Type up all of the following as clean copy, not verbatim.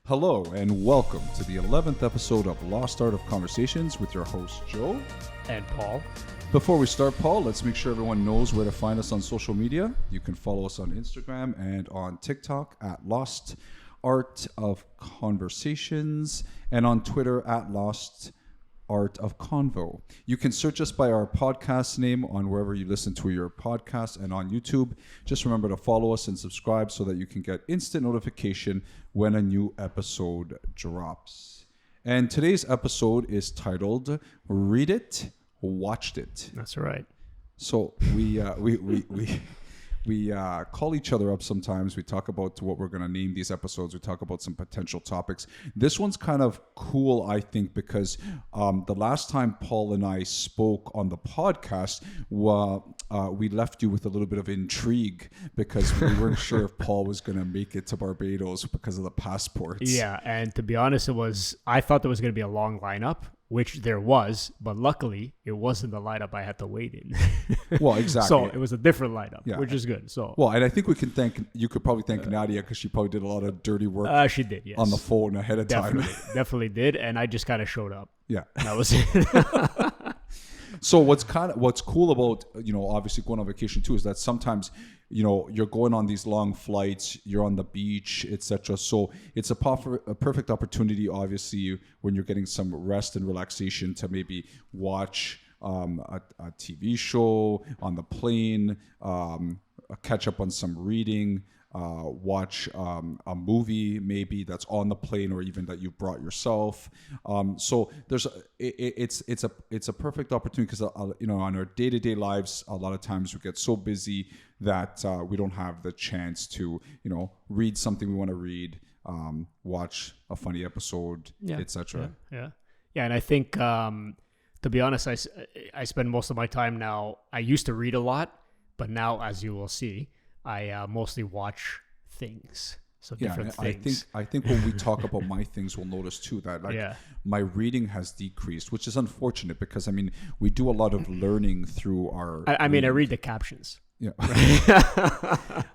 Hello and welcome to the 11th episode of Lost Art of Conversations with your host Joe and Paul. Before we start, Paul, let's make sure everyone knows where to find us on social media. You can follow us on Instagram and on TikTok at Lost Art of Conversations and on Twitter at Lost Art of Convo. You can search us by our podcast name on wherever you listen to your podcast and on YouTube. Just remember to follow us and subscribe so that you can get instant notification when a new episode drops. And today's episode is titled Read It, Watched It. That's right. So we call each other up sometimes. We talk about what we're going to name these episodes. We talk about some potential topics. This one's kind of cool, I think, because the last time Paul and I spoke on the podcast, we left you with a little bit of intrigue because we weren't sure if Paul was going to make it to Barbados because of the passports. Yeah, and to be honest, I thought there was going to be a long lineup, which there was, but luckily it wasn't the lineup I had to wait in. Well, exactly. So it was a different lineup, Yeah. which is good. So Well, and I think you could probably thank Nadia because she probably did a lot of dirty work she did, yes. on the phone ahead of time. Definitely did, and I just kind of showed up. Yeah. That was it. So what's cool about, obviously going on vacation too, is that sometimes, you're going on these long flights, you're on the beach, etc. So it's a perfect opportunity, obviously, when you're getting some rest and relaxation to maybe watch a TV show on the plane, catch up on some reading, watch a movie maybe that's on the plane or even that you brought yourself. So it's a perfect opportunity because on our day-to-day lives, a lot of times we get so busy that we don't have the chance to read something we want to read, watch a funny episode, etc. Yeah, and I think to be honest, I spend most of my time now. I used to read a lot, but now, as you will see, I mostly watch things. So different things. I think when we talk about my things, we'll notice too that my reading has decreased, which is unfortunate because we do a lot of learning through our. I read the captions. Yeah,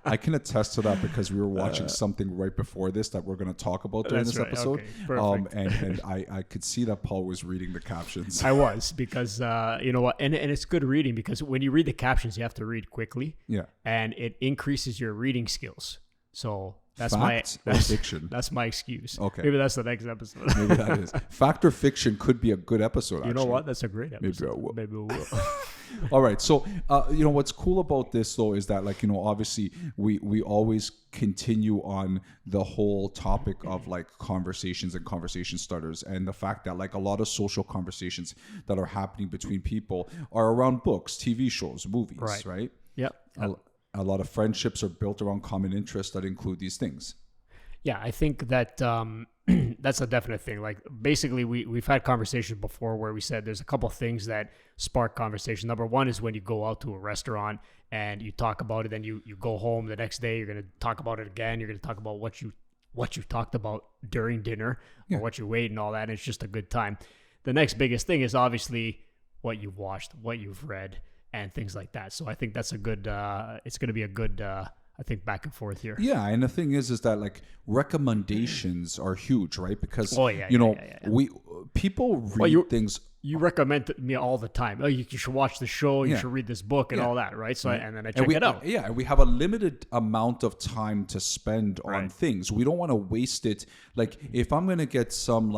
I can attest to that because we were watching something right before this that we're going to talk about during this episode. Okay, and I could see that Paul was reading the captions. I was because you know what, and it's good reading because when you read the captions, you have to read quickly. Yeah, and it increases your reading skills. So that's fiction. That's my excuse. Okay, maybe that's the next episode. Maybe that is fact or fiction could be a good episode. You know what? That's a great episode. Maybe I will. All right. So, what's cool about this though is that obviously we always continue on the whole topic of conversations and conversation starters, and the fact that a lot of social conversations that are happening between people are around books, TV shows, movies, right? Yep. A lot of friendships are built around common interests that include these things. Yeah, I think that that's a definite thing. Basically, we've had conversations before where we said there's a couple of things that spark conversation. Number one is when you go out to a restaurant and you talk about it, then you go home the next day, you're going to talk about it again. You're going to talk about what you talked about during dinner or what you ate and all that. And it's just a good time. The next biggest thing is obviously what you've watched, what you've read, and things like that. So I think that's a good, it's going to be a good, I think, back and forth here. Yeah, and the thing is that recommendations are huge, right? Because people read things. You recommend me all the time. Oh, you should watch the show. You should read this book and all that, right? So and then I check it out. Yeah, and we have a limited amount of time to spend on things. We don't want to waste it. If I'm gonna get some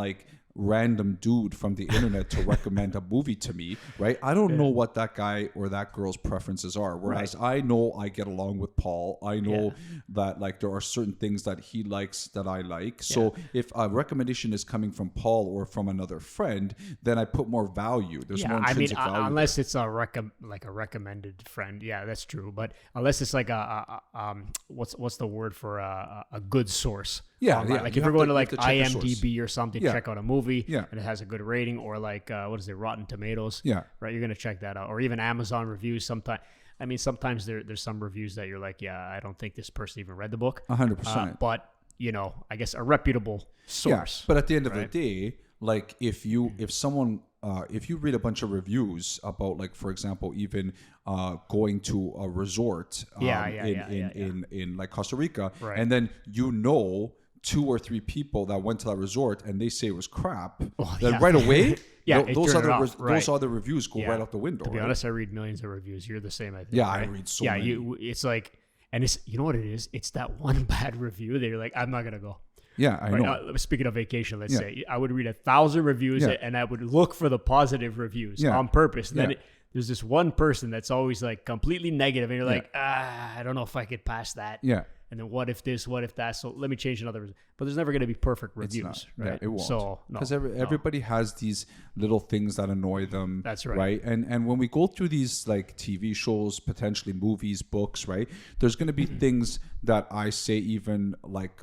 random dude from the internet to recommend a movie to me, right? I don't know what that guy or that girl's preferences are. Whereas I know I get along with Paul. I know that there are certain things that he likes that I like. So if a recommendation is coming from Paul or from another friend, then I put more value. There's more intrinsic value. Unless it's a recommended friend. Yeah, that's true. But unless it's what's the word for a good source? Yeah, if you're going to IMDb or something, check out a movie and it has a good rating, or what is it, Rotten Tomatoes? Yeah, right. You're gonna check that out, or even Amazon reviews. Sometimes there's some reviews that you're I don't think this person even read the book. 100%. But I guess a reputable source. Yeah, but at the end of the day, if you read a bunch of reviews about for example, even going to a resort in Costa Rica, and then 2 or 3 people that went to that resort and they say it was crap, Oh, then yeah. right away, Yeah, those turn it other off, right. those other reviews go Yeah. right out the window. To be right? honest, I read millions of reviews. You're the same, I think. Yeah, I right? read so yeah, many. it's like, and it's, you know what it is? It's that one bad review that you're like, I'm not gonna go. Yeah, I Right? know. Speaking of vacation, let's Yeah. say I would read 1,000 reviews Yeah. and I would look for the positive reviews Yeah. on purpose. Then Yeah. there's this one person that's always like completely negative, and you're Yeah. like, I don't know if I could pass that. Yeah. And then what if this? What if that? So let me change another. But there's never going to be perfect It's reviews, not. right? Yeah, it won't. So no, Because no. everybody has these little things that annoy them. That's right. Right. And when we go through these like TV shows, potentially movies, books, right, there's going to be things that I say even like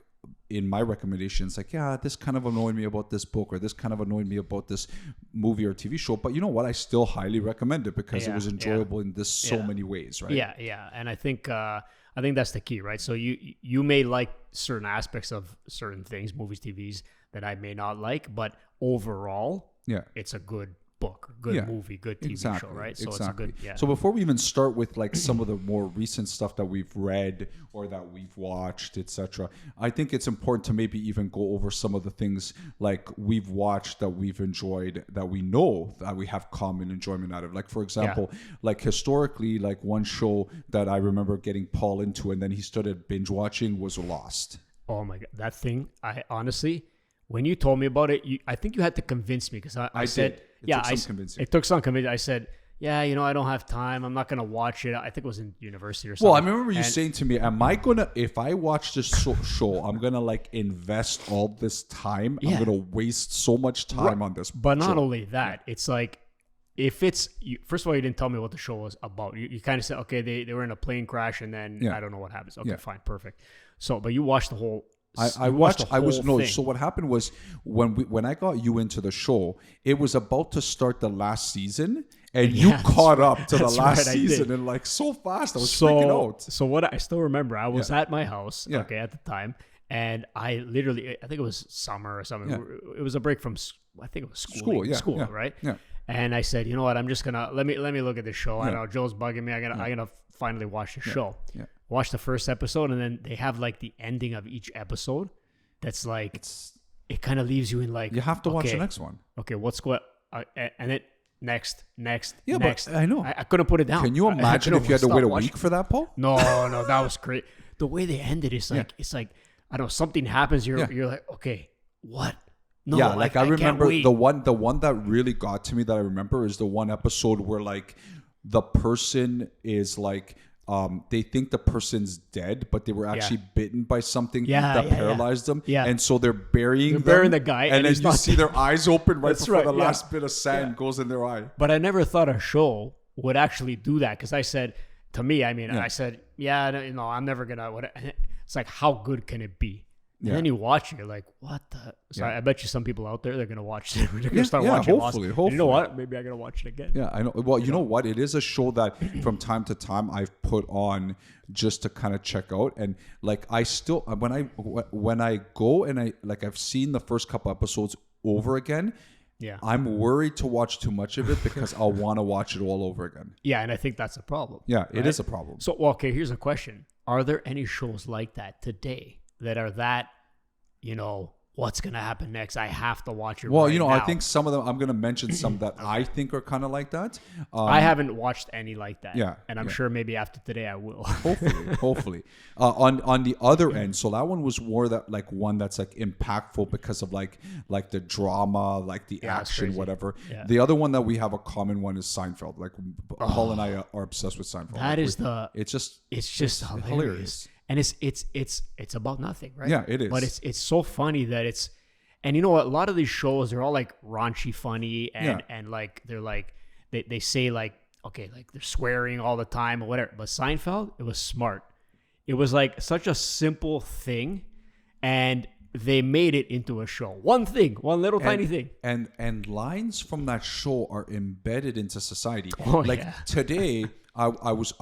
in my recommendations, like, yeah, this kind of annoyed me about this book, or this kind of annoyed me about this movie or TV show. But you know what? I still highly recommend it because it Yeah, was yeah. enjoyable in this so Yeah. many ways, right? Yeah, and I think that's the key, right? So you may like certain aspects of certain things, movies, TVs that I may not like, but overall, Yeah. it's a good book, good Yeah, movie, good TV show, right? So exactly. it's a good, yeah. So before we even start with like some of the more recent stuff that we've read or that we've watched, etc., I think it's important to maybe even go over some of the things like we've watched that we've enjoyed that we know that we have common enjoyment out of. Like for example, like historically, like one show that I remember getting Paul into and then he started binge watching was Lost. Oh my god, that thing! I honestly, when you told me about it, I think you had to convince me because I said, did. It yeah, took some convincing. It took some convincing. I said, yeah, I don't have time. I'm not gonna watch it. I think it was in university or something. Well, I remember you And- saying to me, am I going to, if I watch this show, I'm going to like invest all this time. Yeah. I'm going to waste so much time on this. But not show. only that, it's like if it's first of all, you didn't tell me what the show was about. You kind of said, okay, they were in a plane crash and then Yeah. I don't know what happens. Okay, Yeah. fine, perfect. So, but you watched the whole. I you watched. the I was whole no. thing. So what happened was when I got you into the show, it was about to start the last season, and you Yeah, caught up to the that's last right, I did. season, and like so fast, I was freaking out. So what I still remember, I was at my house, Yeah. okay, at the time, and I literally, I think it was summer or something. Yeah. It was a break from, I think it was School, yeah. right? Yeah. And I said, you know what, I'm just gonna let me look at this show. I Yeah. know Joe's bugging me. I'm gonna finally watch the show. Yeah. Watch the first episode, and then they have like the ending of each episode. That's like it kind of leaves you in like You have to watch okay, the next one. Okay, what's what? And it next. Yeah, next. but I know. I couldn't put it down. Can you I imagine couldn't if you had to stop wait a watching. week for that, Paul? No, that was great. The way they ended is like it's like I don't know, something happens. You're like, okay, what? No, Yeah, like I can't remember wait. the one that really got to me that I remember is the one episode where like the person is like they think the person's dead, but they were actually bitten by something that paralyzed them. Yeah. And so they're burying the guy, and and then he's you not see their eyes open right That's before right, the yeah. last bit of sand goes in their eye. But I never thought a show would actually do that because I said to me, I mean, I said, no, I'm never gonna. It's like, how good can it be? And Yeah. then you watch it, you're like, what the? So Yeah. I bet you some people out there, they're gonna watch it. They're gonna start yeah, watching hopefully, Lost. And you know hopefully. what? Maybe I gotta watch it again. Yeah, I know. Well, you know what? It is a show that from time to time I've put on just to kind of check out, and like I still when I go and I've seen the first couple episodes over again. Yeah. I'm worried to watch too much of it because I'll want to watch it all over again. Yeah, and I think that's a problem. Yeah, right? it is a problem. So, well, okay, here's a question: are there any shows like that today that are that, what's gonna happen next? I have to watch it. Well, right I now. think some of them, I'm going to mention some that I think are kind of like that. I haven't watched any like that. Yeah, and I'm sure maybe after today I will. Hopefully. On the other end, so that one was more that like one that's like impactful because of like the drama, like the it's action, crazy. whatever. Yeah. The other one that we have a common one is Seinfeld. Like Paul and I are obsessed with Seinfeld. That Like, is it's just hilarious. And it's about nothing, right? Yeah, it is. But it's so funny that it's, and you know what? A lot of these shows, they're all like raunchy funny and like they're like they say like, okay, like they're swearing all the time or whatever. But Seinfeld, it was smart. It was like such a simple thing, and they made it into a show. One little tiny thing. And lines from that show are embedded into society. Oh, like yeah. today, I was,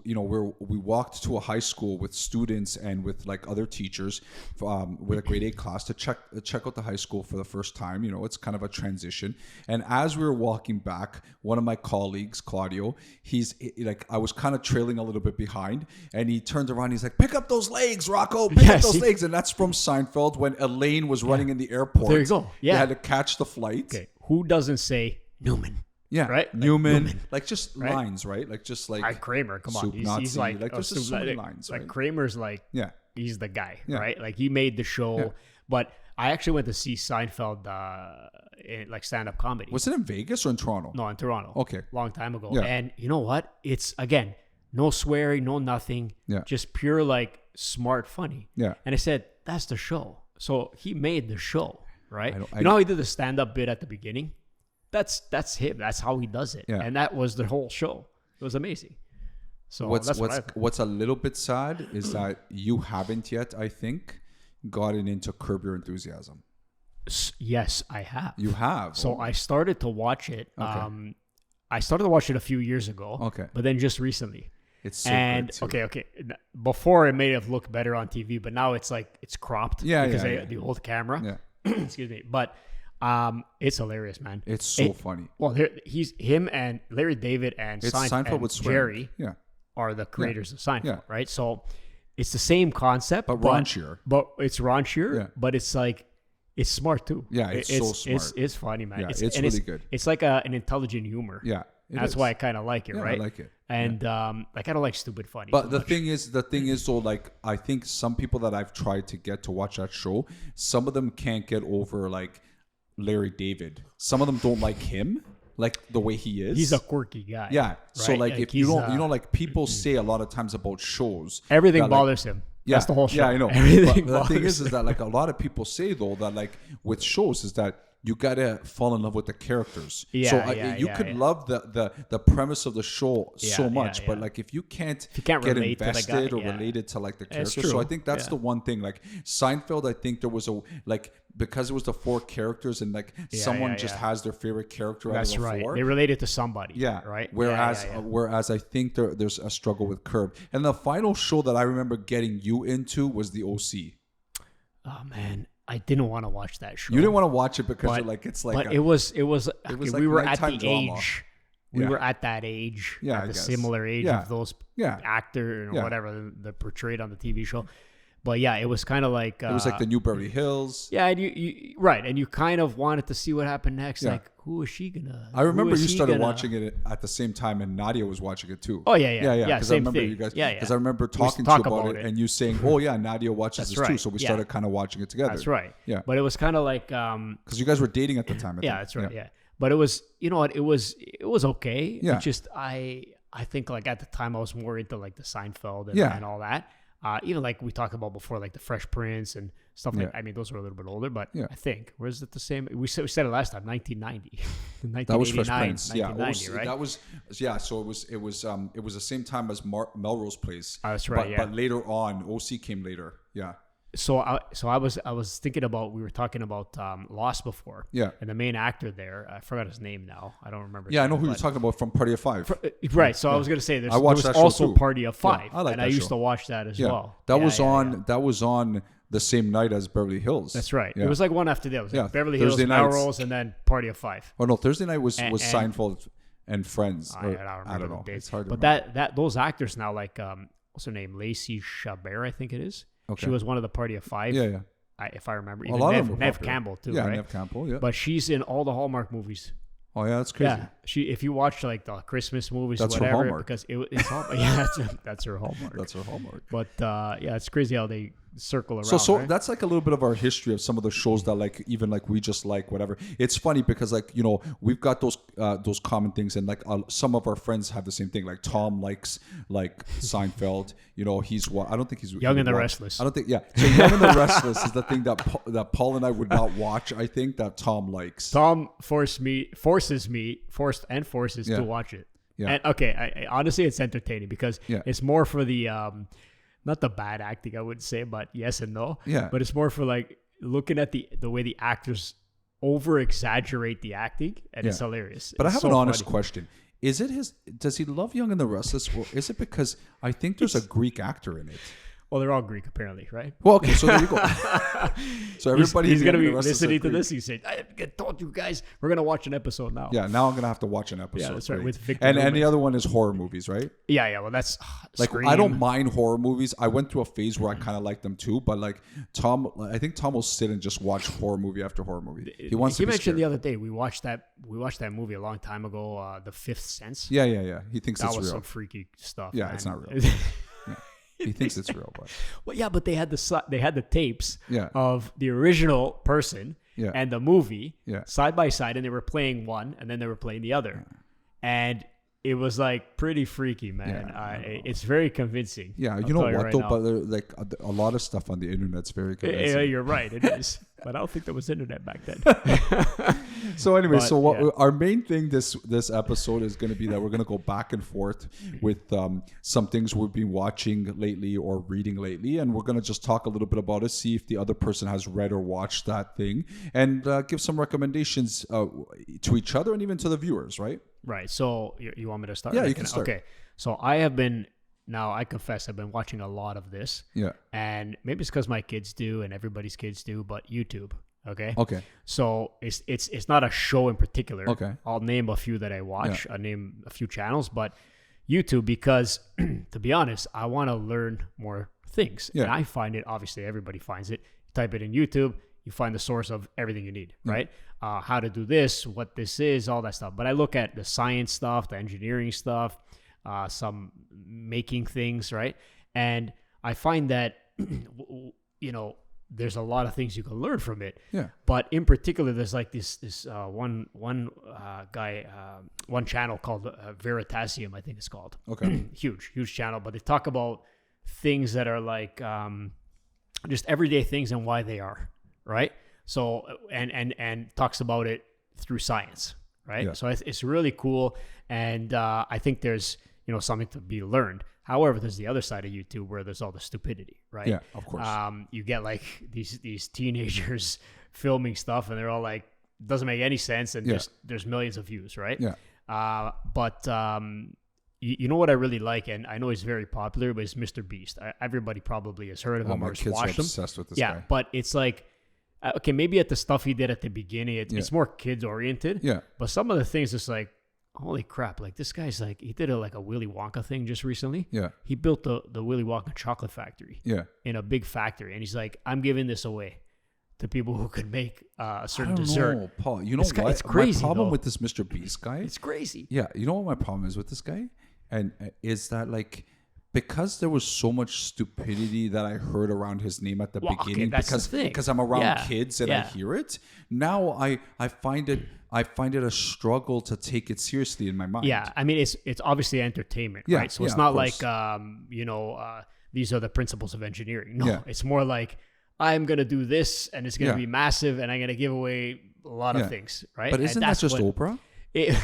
you know, we walked to a high school with students and with like other teachers, with a grade 8 class to check out the high school for the first time. You know, it's kind of a transition. And as we were walking back, one of my colleagues, Claudio, like, I was kind of trailing a little bit behind, and he turned around. He's like, "Pick up those legs, Rocco! Pick up those legs!" And that's from Seinfeld when Elaine was running in the airport. There you go. Yeah, they had to catch the flight. Okay, who doesn't say Newman? Yeah, right. Newman, like just lines, right? Like just like Kramer. Come on, soup Nazi, he's like just so many lines, right? Like Kramer's like yeah, he's the guy, right? Like he made the show. Yeah. But I actually went to see Seinfeld in like stand up comedy. Was it in Vegas or in Toronto? No, in Toronto. Okay, long time ago. Yeah. And you know what? It's again no swearing, no nothing. Yeah. Just pure like smart funny. Yeah. And I said that's the show. So he made the show, right? I You know how he did the stand up bit at the beginning? That's him. That's how he does it. Yeah. And that was the whole show. It was amazing. So what's a little bit sad is that you haven't yet, I think, gotten into Curb Your Enthusiasm. Yes, I have. You have. So I started to watch it. Okay. I started to watch it a few years ago. Okay. But then just recently. It's so and good too. okay. Before it may have looked better on TV, but now it's like it's cropped. Yeah, because yeah. the old camera. Yeah. Excuse me. But it's hilarious, man. It's so funny. Well, he's him and Larry David and It's Seinfeld Seinfeld and with swearing. Jerry Yeah. are the creators of Seinfeld, Yeah. right? So it's the same concept, But raunchier. But it's raunchier, Yeah. but it's like it's smart too. Yeah, it's so smart. It's funny, man. Yeah, it's really good. It's like an intelligent humor. Yeah. That's why I kind of like it, Yeah, right? I like it. And like I don't like stupid funny. But too the much. thing is, though, like I think some people that I've tried to get to watch that show, some of them can't get over like Larry David. Some of them don't like him, like the way he is. he's a quirky guy. Yeah. right? So like if you he's, don't, like people say a lot of times about shows, everything that, like, bothers him. yeah, That's the whole show. Yeah, I know. Everything But the thing bothers is that like a lot of people say though that like with shows is that you gotta fall in love with the characters. Yeah, so yeah, you yeah, could yeah. love the premise of the show so Yeah, much, yeah, but yeah. like if you can't can't get relate to the invested guy, or yeah. related to like the It's characters, so true. I think that's Yeah. the one thing. Like Seinfeld, I think there was a like because it was the 4 characters and like someone yeah, just yeah. has their favorite character That's out of the right. 4. They related to somebody. Yeah. Right. Whereas, Yeah. whereas I think there's a struggle with Curb. And the final show that I remember getting you into was the OC. Oh man, I didn't want to watch that show. You didn't want to watch it because But- you're like it's like. But it was okay, like we were at nighttime the drama. age. We Yeah. were at that age. Yeah, at I the guess. similar age Yeah. of those Yeah. actor or Yeah. whatever the portrayed on the TV show. But yeah, it was kind of like it was like the new Beverly Hills. yeah, and you right, and you kind of wanted to see what happened next. Yeah. Like, who is she gonna? I remember who is you he started gonna- watching it at the same time, and Nadia was watching it too. Oh yeah. Yeah. Because I Same remember thing. you guys. Yeah. Because I remember We used talking to to you talk about it, and you saying, "Oh yeah, Nadia watches That's this too." right. So we Yeah. started kind of watching it together. That's right. Yeah. But it was kind of like Because you guys were dating at the time. I yeah, think. that's right. Yeah. But it was, you know what? It was okay. Yeah. It just I think like at the time I was more into like the Seinfeld and, Yeah. and all that. Even like we talked about before, like the Fresh Prince and stuff like. Yeah. I mean, those were a little bit older, but Yeah. I think was it the same? We said it last time, 1990, That was Fresh 1989, Prince. Yeah. 1990, right? That was So it was the same time as Melrose Place. That's right, But, yeah. but later on, OC came later. Yeah. So I was thinking about, we were talking about Lost before. Yeah. And the main actor there, I forgot his name now. I don't remember. his Yeah, I know name, who you're but- talking about from Party of Five. Right. So I was gonna say I watched there was that show also too. Party of Yeah, Five, I like and that I used show. to watch that as Yeah. well. That Yeah, was yeah, on. yeah. That was on the same night as Beverly Hills. That's right. Yeah. It was like one after the other. It was like Yeah, Beverly Thursday Hills, nights. Melrose, and then Party of Five. Oh no, Thursday night was And- Seinfeld and Friends. I or- don't remember know. the dates. It's hard to But remember. that those actors now, like what's her name, Lacey Chabert, I think it is. Okay. She was one of the Party of Five. Yeah. If I remember. A Even lot of Nev, them were Nev popular. Campbell too, Yeah, right? Nev Campbell. Yeah. But she's in all the Hallmark movies. Oh yeah, that's crazy. Yeah, if you watch like the Christmas movies, That's her whatever, Hallmark. because it's Hallmark. Yeah, that's her Hallmark. That's her hallmark. But yeah, it's crazy how they circle around. So right? that's like a little bit of our history of some of the shows that like even like we just like whatever. It's funny because like we've got those common things and like some of our friends have the same thing. Like Tom likes like Seinfeld. He's what I don't think he's Young and the watch- Restless. I don't think So Young and the Restless is the thing that Paul and I would not watch. I think that Tom likes. Tom forces me Yeah. to watch it. Yeah. And okay, I honestly, it's entertaining because Yeah. it's more for the not the bad acting, I would say, but yes and no. Yeah. But it's more for like looking at the way the actors over exaggerate the acting, and it's hilarious. But I It's have so an honest funny. question. Is it his? Does he love Young and the Restless, or is it because I think there's a Greek actor in it? Well, they're all Greek apparently, right? Well, okay, so there you go. So everybody he's in gonna Young be and the Restless listening are to Greek. this. He said, "I told you guys we're gonna watch an episode now." Yeah, now I'm gonna have to watch an episode. Yeah, that's right, Great. with Victor and Newman. the other one is horror movies, right? Yeah. Well, that's Like Scream. I don't mind horror movies. I went through a phase where I kind of liked them too, but like I think Tom will sit and just watch horror movie after horror movie. He wants to He be mentioned scared. the other day we watched that movie a long time ago, The Fifth Sense. Yeah. He thinks That it's was real. some freaky stuff. Yeah, man. it's not real. He thinks it's real, but Well, yeah, but they had the tapes Yeah. of the original person Yeah. and the movie Yeah. side by side, and they were playing one, and then they were playing the other, and it was like pretty freaky, man. Yeah, It's very convincing. yeah, I'll you know tell what right though? now. But like a lot of stuff on the internet's very Yeah, convincing. you're right. It is, but I don't think there was internet back then. So anyway, But, so what yeah. our main thing this episode is going to be that we're going to go back and forth with some things we've been watching lately or reading lately, and we're going to just talk a little bit about it, see if the other person has read or watched that thing, and give some recommendations to each other and even to the viewers, right? Right. So you want me to start? Yeah, Right? you can start. Okay. So I have been now. I confess I've been watching a lot of this, Yeah. and maybe it's because my kids do and everybody's kids do, but YouTube. Okay. Okay. So it's not a show in particular. Okay. I'll name a few that I watch. I'll name a few channels, but YouTube, because to be honest, I want to learn more things. Yeah. And I find it, obviously everybody finds it. You type it in YouTube, you find the source of everything you need, right? How to do this, what this is, all that stuff. But I look at the science stuff, the engineering stuff, some making things, right? And I find that, there's a lot of things you can learn from it. Yeah. But in particular, there's like this one guy, one channel called Veritasium, I think it's called. Okay. huge channel. But they talk about things that are like just everyday things and why they are, right? So and talks about it through science, right? Yeah. So it's really cool, and I think there's something to be learned. However, there's the other side of YouTube where there's all the stupidity, right? Yeah, of course. You get like these teenagers filming stuff, and they're all like, doesn't make any sense, and just there's millions of views, right? Yeah. But you know what I really like, and I know he's very popular, but it's Mr. Beast. Everybody probably has heard of him My or has kids are watched him. obsessed with this Yeah, guy. but it's like, okay, maybe at the stuff he did at the beginning, it's more kids oriented. Yeah. But some of the things, it's like, holy crap! Like this guy's like, he did a Willy Wonka thing just recently. Yeah. He built the Willy Wonka chocolate factory. Yeah. In a big factory, and he's like, I'm giving this away to people who could make a certain I don't dessert. know, Paul. You know This guy- what? it's crazy, My problem though. with this Mr. Beast guy. It's crazy. Yeah, you know what my problem is with this guy, and is that like because there was so much stupidity that I heard around his name at the Well, okay, beginning, that's the because thing. I'm around Yeah, kids and I yeah. hear it. Now I find it a struggle to take it seriously in my mind. Yeah, I mean, it's obviously entertainment, Yeah, right? So it's yeah, not of like course. these are the principles of engineering. No, Yeah. it's more like I'm gonna do this, and it's gonna Yeah. be massive, and I'm gonna give away a lot Yeah. of things, right? But And isn't that that's just what- Oprah? It,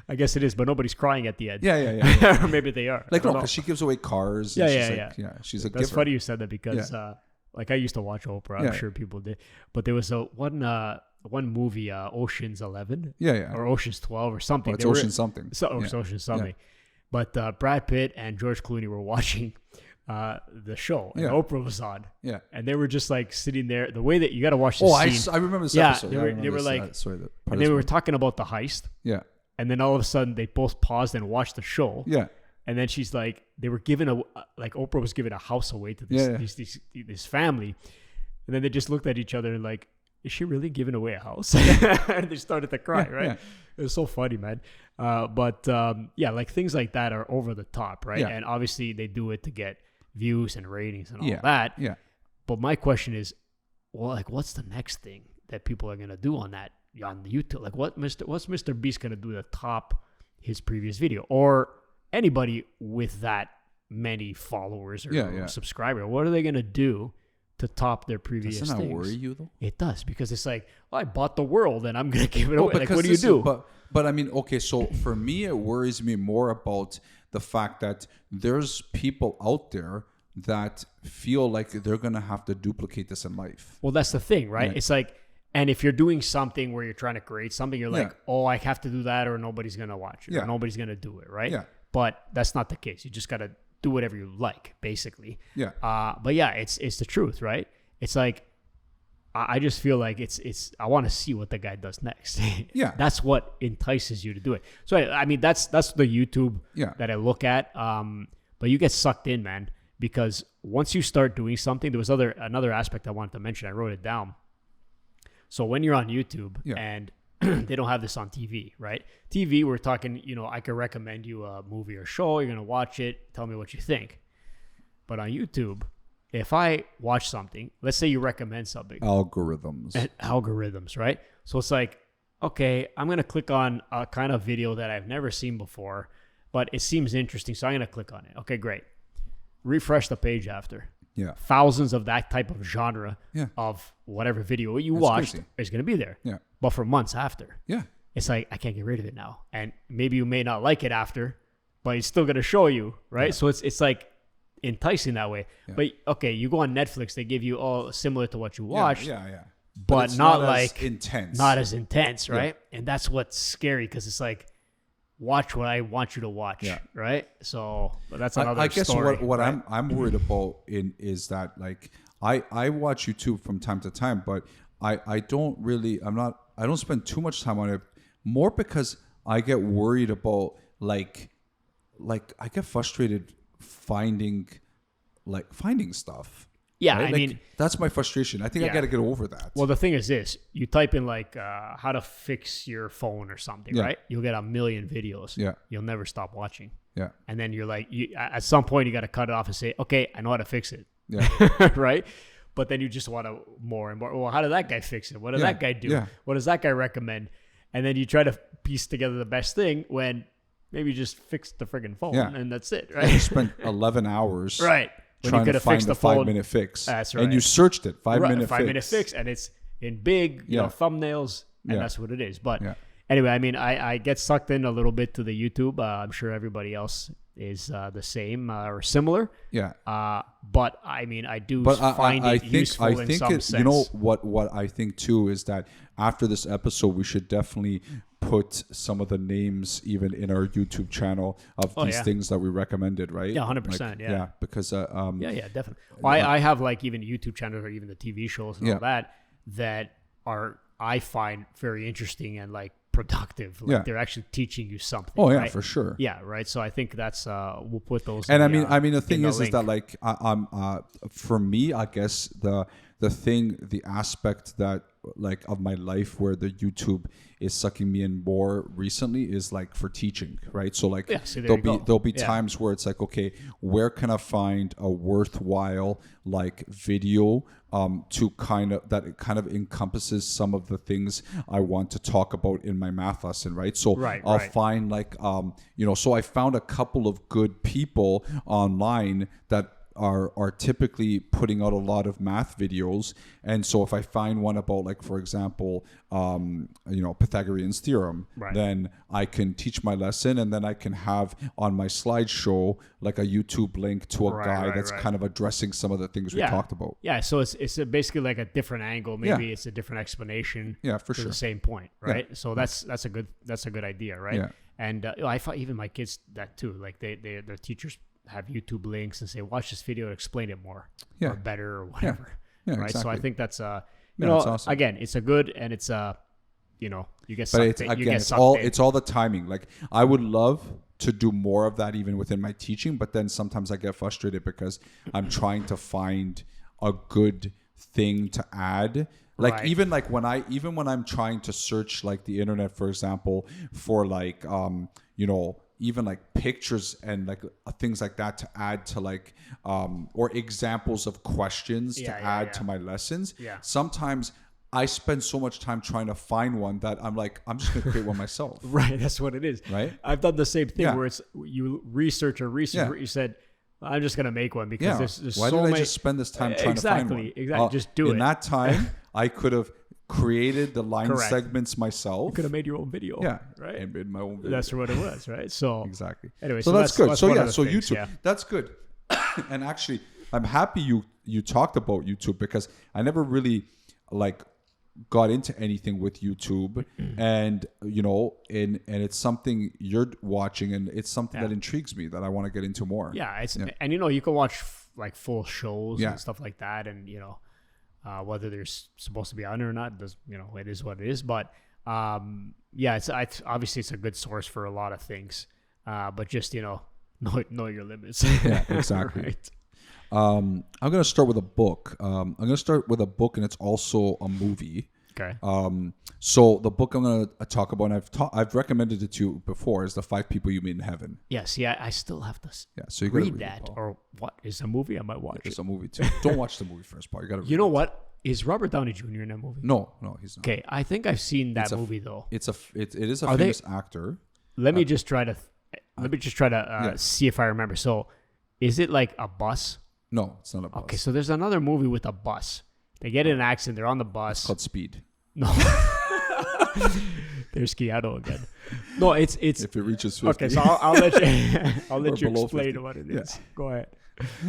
I guess it is, but nobody's crying at the end. Yeah. Or maybe they are. Like I don't no, know. because she gives away cars. Yeah, and yeah, she's like, she's a That's giver. funny you said that because like I used to watch Oprah. I'm Yeah. sure people did, but there was one movie, Ocean's 11, Yeah. or Ocean's 12 or something. Well, it's They were- Ocean something. Or Yeah. Ocean something. But Brad Pitt and George Clooney were watching the show, and Yeah. Oprah was on, Yeah. and they were just like sitting there. The way that you got to watch this Oh, scene, I remember this Yeah, episode. they I were- remember they were this, like- sorry, the part and of they this were one. talking about the heist, Yeah. and then all of a sudden they both paused and watched the show. Yeah. And then she's like, they were giving Oprah was giving a house away to this family, and then they just looked at each other and like, is she really giving away a house? And they started to cry, right? yeah. It was so funny, man. But like things like that are over the top, right? Yeah. And obviously they do it to get views and ratings and all Yeah. that. Yeah. But my question is, well, like, what's the next thing that people are gonna do on YouTube? Like, what's Mr. Beast gonna do to top his previous video, or anybody with that many followers or Yeah. subscribers? What are they gonna do to top their previous Doesn't that things? worry you though? It does, because it's like, well, I bought the world and I'm gonna give it No, away. Like, because what do you listen, do? But I mean, okay, so for me, it worries me more about the fact that there's people out there that feel like they're gonna have to duplicate this in life. Well, that's the thing, right? Yeah. It's like And if you're doing something where you're trying to create something, you're like, Yeah. oh, I have to do that or nobody's going to watch it. Yeah. Or nobody's going to do it, right? Yeah. But that's not the case. You just got to do whatever you like, basically. Yeah. But yeah, it's the truth, right? It's like, I just feel like I want to see what the guy does next. Yeah. That's what entices you to do it. So, I mean, that's the YouTube Yeah. that I look at. But you get sucked in, man, because once you start doing something, there was another aspect I wanted to mention. I wrote it down. So when you're on YouTube Yeah. and they don't have this on TV, right? TV, we're talking, I could recommend you a movie or show. You're going to watch it. Tell me what you think. But on YouTube, if I watch something, let's say you recommend something. Algorithms. And algorithms, right? So it's like, okay, I'm going to click on a kind of video that I've never seen before, but it seems interesting. So I'm going to click on it. Okay, great. Refresh the page after. Yeah. Thousands of that type of genre Yeah. of whatever video you That's watched crazy. is going to be there. Yeah. But for months after, Yeah. it's like, I can't get rid of it now. And maybe you may not like it after, but it's still going to show you, right? Yeah. So it's like enticing that way. Yeah. But okay, you go on Netflix, they give you all similar to what you watched, Yeah. Yeah. but it's not as like intense. not as intense, right? And that's what's scary because it's like, watch what I want you to watch, Yeah. right? So, but that's another I guess story. what right? I'm worried about is that like I watch YouTube from time to time, but I don't really I don't spend too much time on it, more because I get worried about like I get frustrated finding stuff. Yeah, right? I Like, mean, that's my frustration. I think I Yeah. got to get over that. well, the thing is this: you type in like how to fix your phone or something, Yeah. right? You'll get a million videos. Yeah. You'll never stop watching, Yeah. and then you're like, at some point, you got to cut it off and say, okay, I know how to fix it, Yeah. right? But then you just want to more and more. Well, how did that guy fix it? What did Yeah, that guy do? yeah. What does that guy recommend? And then you try to piece together the best thing when maybe you just fix the friggin' phone Yeah. and that's it, I right? spent 11 hours Right. When you trying could to have find fixed the the phone. 5-minute fix. That's And you right. searched it, 5 Right, minute 5-minute fix, and it's in big, Yeah. thumbnails, and Yeah. that's what it is. But Yeah. anyway, I mean, I get sucked in a little bit to the YouTube. I'm sure everybody else is the same or similar. Yeah. But I mean, I do But find I it think useful in some it, sense. you know what I think too is that after this episode we should definitely put some of the names even in our YouTube channel of these yeah. things that we recommended, right? Yeah, 100%, Like, yeah. because Yeah, definitely. Well, I have like even YouTube channels or even the TV shows and Yeah. all that are I find very interesting and like productive. Like Yeah. they're actually teaching you something. oh yeah, right? for sure. Yeah, right. So I think that's we'll put those. And in I mean the in thing is link. that like for me, I guess the aspect that like of my life where the YouTube is sucking me in more recently is like for teaching, right? So like Yeah, see, there you go. there'll be Yeah. times where it's like, okay, where can I find a worthwhile like video to kind of encompasses some of the things I want to talk about in my math lesson, right? So Right, I'll right. find like so I found a couple of good people online that are typically putting out a lot of math videos, and so if I find one about like, for example, Pythagorean's theorem, Right. then I can teach my lesson, and then I can have on my slideshow like a YouTube link to a Right, guy right, that's right. kind of addressing some of the things we talked about. Yeah, so it's basically like a different angle. Maybe Yeah. it's a different explanation. Yeah, for to sure. the same point, right? So that's a good idea, right? Yeah. And I find even my kids that too. Like their teachers have YouTube links and say, watch this video and explain it more Yeah. or better or whatever. Yeah, right. So I exactly. think that's Yeah, that's awesome. again, it's a good and it's you get But sucked it's in. You again, get it's sucked all in. it's all the timing. Like I would love to do more of that even within my teaching, but then sometimes I get frustrated because I'm trying to find a good thing to add. Like Right. even when I'm trying to search like the internet, for example, for like even like pictures and like things like that to add to like or examples of questions Yeah, to yeah, add yeah. to my lessons. Yeah. Sometimes I spend so much time trying to find one that I'm like, I'm just gonna create one myself. Right, that's what it is. Right? I've done the same thing Yeah. where it's you research. Yeah. You said, I'm just gonna make one because Yeah. there's Why so did many. I just spend this time trying to find one? Exactly. Just do in it. that time, I could have created the line Correct. segments myself. Could have made your own video. Yeah. Right. And made my own video. That's what it was. Right. So Exactly. Anyway, so so that's good. that's So one yeah, of the so things, YouTube, yeah. that's good. And actually, I'm happy you talked about YouTube because I never really like got into anything with YouTube, and and it's something you're watching, and it's something that intrigues me that I want to get into more. Yeah, and you can watch like full shows Yeah. and stuff like that, and whether they're supposed to be on or not, it is what it is. But it's obviously it's a good source for a lot of things, but just know your limits. Yeah, exactly. Right. I'm going to start with a book. I'm going to start with a book, and it's also a movie. Okay. So the book I'm going to talk about, and I've recommended it to you before, is The 5 People You Meet in Heaven. Yes. Yeah. I still have to So you gotta read that, or what is a movie? I might watch It's it. a movie too. Don't watch the movie first, Paul. You got to. You know what? Is Robert Downey Jr. in that movie? No, he's not. Okay, I think I've seen that movie though. It is a Are famous actor. Let me just try to see if I remember. So, is it like a bus? No, it's not a bus. Okay, so there's another movie with a bus. They get in an accident. They're on the It's bus. called Speed. No, there's Keanu again. No, it's If it reaches 50. okay. So I'll let you Or you below explain 50. what it Yeah. is. Go ahead.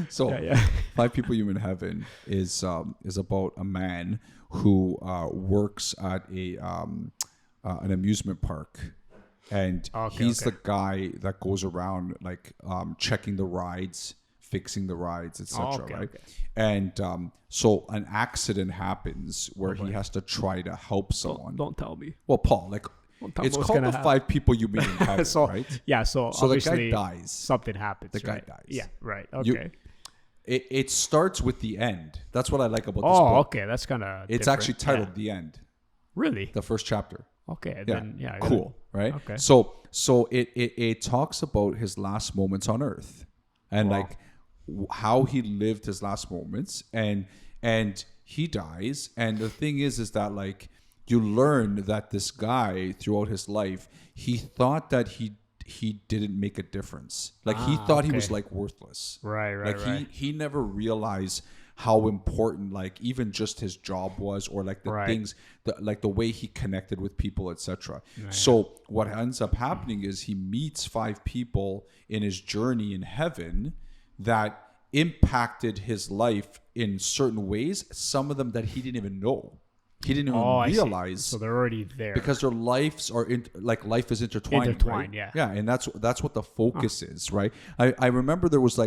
So, Yeah. 5 People You Meet in Heaven is about a man who works at an amusement park, and he's the guy that goes around like checking the rides, fixing the rides, etc. Okay, right? okay. And so an accident happens where he has to try to help someone. Don't tell me. Well, Paul, like tell me it's what's called gonna The happen. 5 People You Meet in Heaven, So right? yeah. So So the obviously guy dies. something happens. The guy right? dies. Yeah. Right. You- Okay. It starts with the end. That's what I like about this book. Okay. That's kind of. It's actually titled The End, Really? the first chapter. Okay. Yeah, Then yeah. I cool, right? Okay. So it talks about his last moments on Earth, and like how he lived his last moments, and he dies. And the thing is that like you learn that this guy throughout his life, he thought that he didn't make a difference. Like he thought he was okay. like worthless. Right. Like he never realized how important like even just his job was, or like the Right. things like the way he connected with people, etc. So what ends up happening is he meets 5 people in his journey in heaven that impacted his life in certain ways, some of them that he didn't even know. He didn't even I see. realize. So they're already there. Because their lives are life is intertwined. Intertwined, right? yeah. And that's what the focus is, right? I remember there was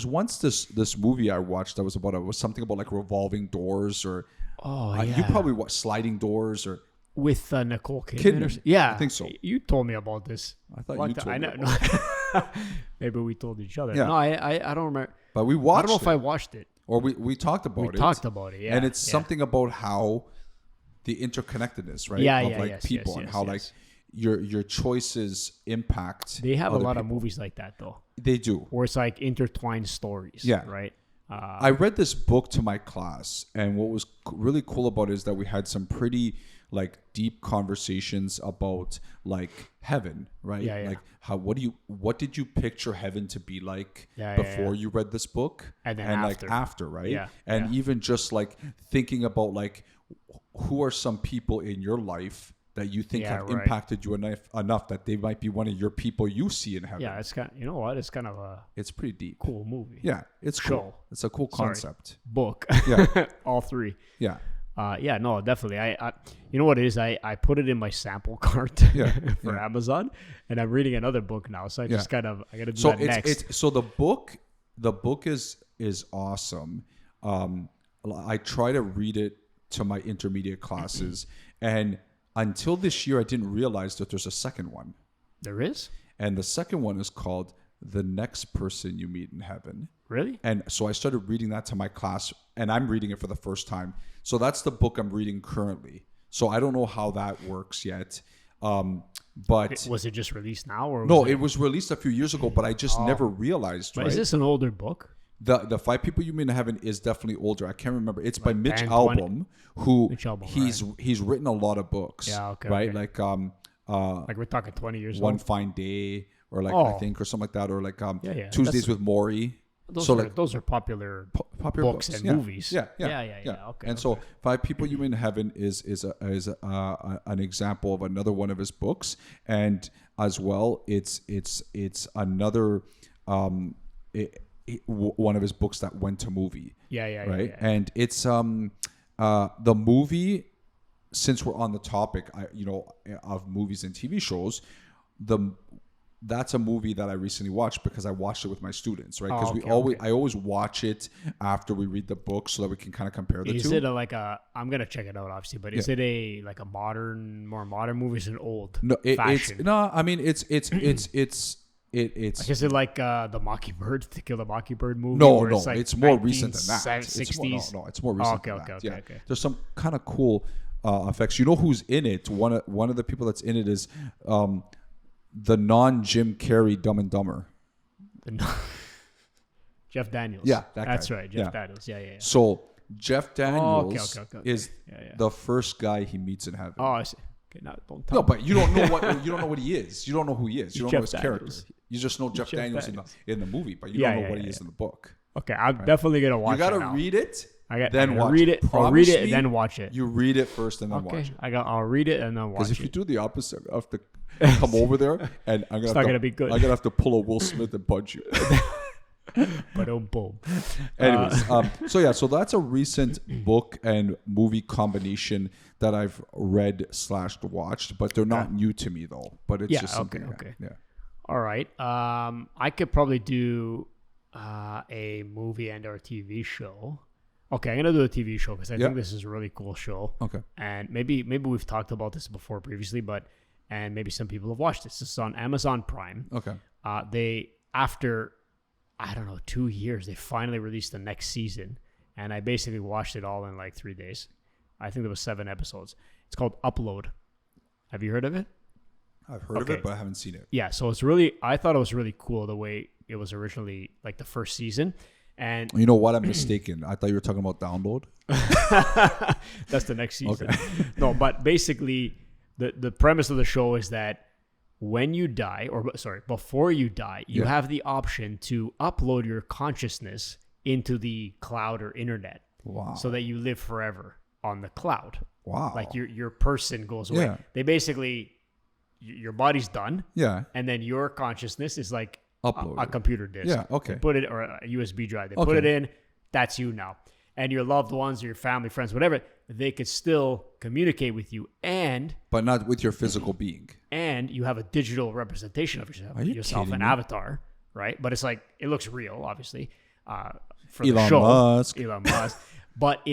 once this movie I watched that was something about like revolving doors, or you probably watched Sliding Doors, or with Nicole Kidman. Kidman. Yeah, I think so. You told me about this. I thought Long you time- told me I about know. Maybe we told each other. Yeah. No, I don't remember. but we I watched don't know if it, I watched it. or we talked about We it. talked about it. Yeah, and it's yeah. something about how the interconnectedness, right? Yeah, of yeah, like yes, people, yes, and yes, how yes. like your choices impact. They have a other lot of people. movies like that though, They do. where it's like intertwined stories. Yeah. Right. I read this book to my class, and what was really cool about it is that we had some pretty like deep conversations about like heaven, right? Yeah, yeah. Like what did you picture heaven to be like Yeah, yeah, before you read this book, And then like after. after, right? Yeah, And yeah. even just like thinking about like who are some people in your life that you think Yeah, have right. impacted you enough that they might be one of your people you see in heaven. Yeah, it's kind. You know what? It's kind of a It's pretty deep. cool movie. Yeah, it's Show. cool. It's a cool Sorry. concept. Book. Yeah. All three. Yeah. Yeah, no, definitely. I you know what it is? I put it in my sample cart Yeah, for yeah. Amazon, and I'm reading another book now. So I just kind of I got to do So that next. it's so the book is awesome. I try to read it to my intermediate classes, and until this year I didn't realize that there's a second one, There is? and the second one is called The Next Person You Meet in Heaven. Really? And so I started reading that to my class, and I'm reading it for the first time. So that's the book I'm reading currently. So I don't know how that works yet. But Was it just released now, or no, was it was released a few years ago, but I just never realized. But Right? is this an older book? The 5 People You Meet in Heaven is definitely older. I can't remember. It's by Mitch Dan Albom, who Mitch Albom, he's written a lot of books. Yeah, okay, right. okay. Like Like we're talking 20 years One old. Fine Day, or like Oh. I think, or something like that, or like yeah. Tuesdays That's- with Maury. Those are popular Popular books and yeah. movies. Yeah. Okay. And so 5 People You Meet in Heaven is an example of another one of his books, and as well, it's another one of his books that went to movie. yeah, Right. yeah. And it's the movie since we're on the topic, of movies and TV shows, that's a movie that I recently watched because I watched it with my students, right? Because I always watch it after we read the book so that we can kind of compare the two. Is it I'm gonna check it out obviously, but is it a more modern movie? Is it old? No, fashion? it's Like, is it like the Mockingbird, To Kill the Mockingbird movie? No, like it's more recent than that. 60s? It's more recent okay, than that. okay. There's some kind of cool effects. You know who's in it? One of the people that's in it is the non-Jim Carrey Dumb and Dumber. Jeff Daniels. Yeah, that guy. That's right. Jeff Daniels. Yeah. So Jeff Daniels okay. is the first guy he meets in heaven. Oh, I see. Okay, now don't tell No, me. but you don't know what he is. You don't know who he is. You don't know his character. You just know Jeff Daniels in the movie, but you don't know what he is in the book. Okay, I'm definitely gonna watch it. You gotta now. read it. Then read it. I'll read it and then watch it. You read it first and then watch it. I'll read it and then watch it. Because if you do the opposite, I have to come over there and I'm gonna be good. I'm gonna have to pull a Will Smith and punch you. But boom. Anyways, so that's a recent book and movie combination that I've read / watched, but they're not new to me though. But it's just something. Okay. Yeah. All right. I could probably do a movie and or TV show. Okay, I'm gonna do a TV show because I think this is a really cool show. Okay. And maybe we've talked about this before previously, and maybe some people have watched this. This is on Amazon Prime. Okay. They after 2 years, they finally released the next season, and I basically watched it all in like 3 days. I think there was 7 episodes. It's called Upload. Have you heard of it? I've heard of it, but I haven't seen it. Yeah, so I thought it was really cool the way it was originally like the first season. And you know what? I'm mistaken. I thought you were talking about Download. That's the next season. Okay. No, but basically the premise of the show is that when you die, before you die, you have the option to upload your consciousness into the cloud or internet. Wow. So that you live forever on the cloud. Wow. Like your person goes away. Yeah. They basically, your body's done. Yeah. And then your consciousness is like a computer disk. Yeah, okay. They put it, or a USB drive. They put it in. That's you now. And your loved ones, your family, friends, whatever, they could still communicate with you, but not with your physical being. And you have a digital representation of yourself, an avatar, right? But it's like it looks real, obviously, for the show. Elon Musk. But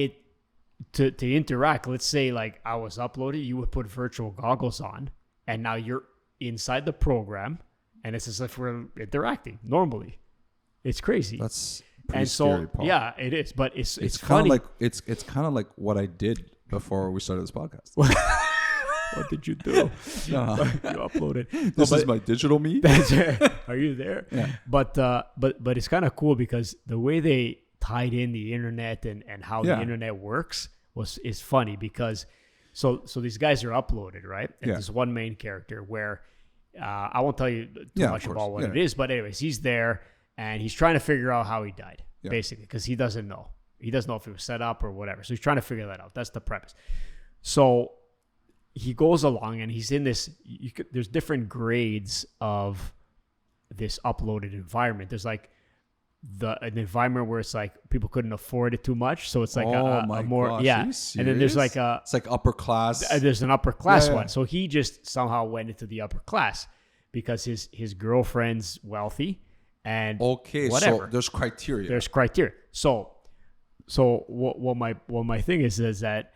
to interact, let's say like I was uploaded, you would put virtual goggles on, and now you're inside the program, and it's as if we're interacting normally. It's crazy. That's pretty scary, Paul. Yeah, it is. But it's kind funny. of like it's kind of like what I did before we started this podcast. What did you do? You uploaded. This is my digital me. Are you there? Yeah. But it's kind of cool because the way they tied in the internet and how the internet works is funny because so these guys are uploaded, right? And there's one main character where I won't tell you too much about what it is, but anyways, he's there and he's trying to figure out how he died, basically, because he doesn't know. He doesn't know if it was set up or whatever. So he's trying to figure that out. That's the premise. So he goes along and he's in this. There's different grades of this uploaded environment. There's like an environment where it's like people couldn't afford it too much, so it's like a more gosh, and then there's like it's like upper class. There's an upper class one. So he just somehow went into the upper class because his girlfriend's wealthy and whatever. So there's criteria. So what my thing is that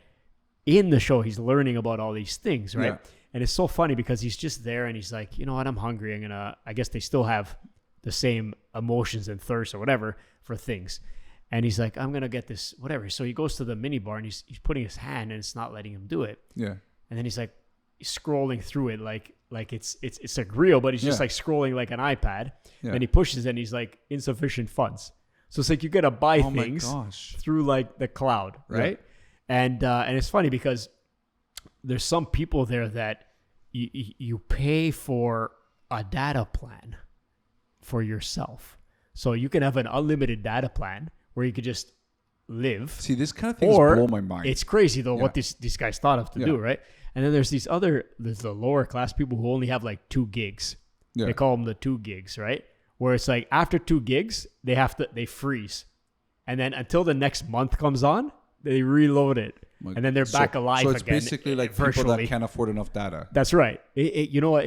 in the show he's learning about all these things, right? Yeah. And it's so funny because he's just there and he's like, you know what, I'm hungry. I guess they still have the same emotions and thirst or whatever for things. And he's like, I'm going to get this, whatever. So he goes to the mini bar and he's putting his hand and it's not letting him do it. Yeah. And then he's like scrolling through it like it's like real, but he's just like scrolling like an iPad. Yeah. Then he pushes and he's like insufficient funds. So it's like you got to buy things through like the cloud, right? Yeah. And it's funny because there's some people there that you pay for a data plan for yourself. So you can have an unlimited data plan where you could just live. See, this kind of things blow my mind. It's crazy though what these guys thought of to do, right? And then there's the lower class people who only have like 2 gigs. Yeah. They call them the 2 gigs, right? Where it's like after 2 gigs, they freeze. And then until the next month comes on, they reload it. and then they're back alive So it's again. basically like virtually. people that can't afford enough data. That's right. You know what?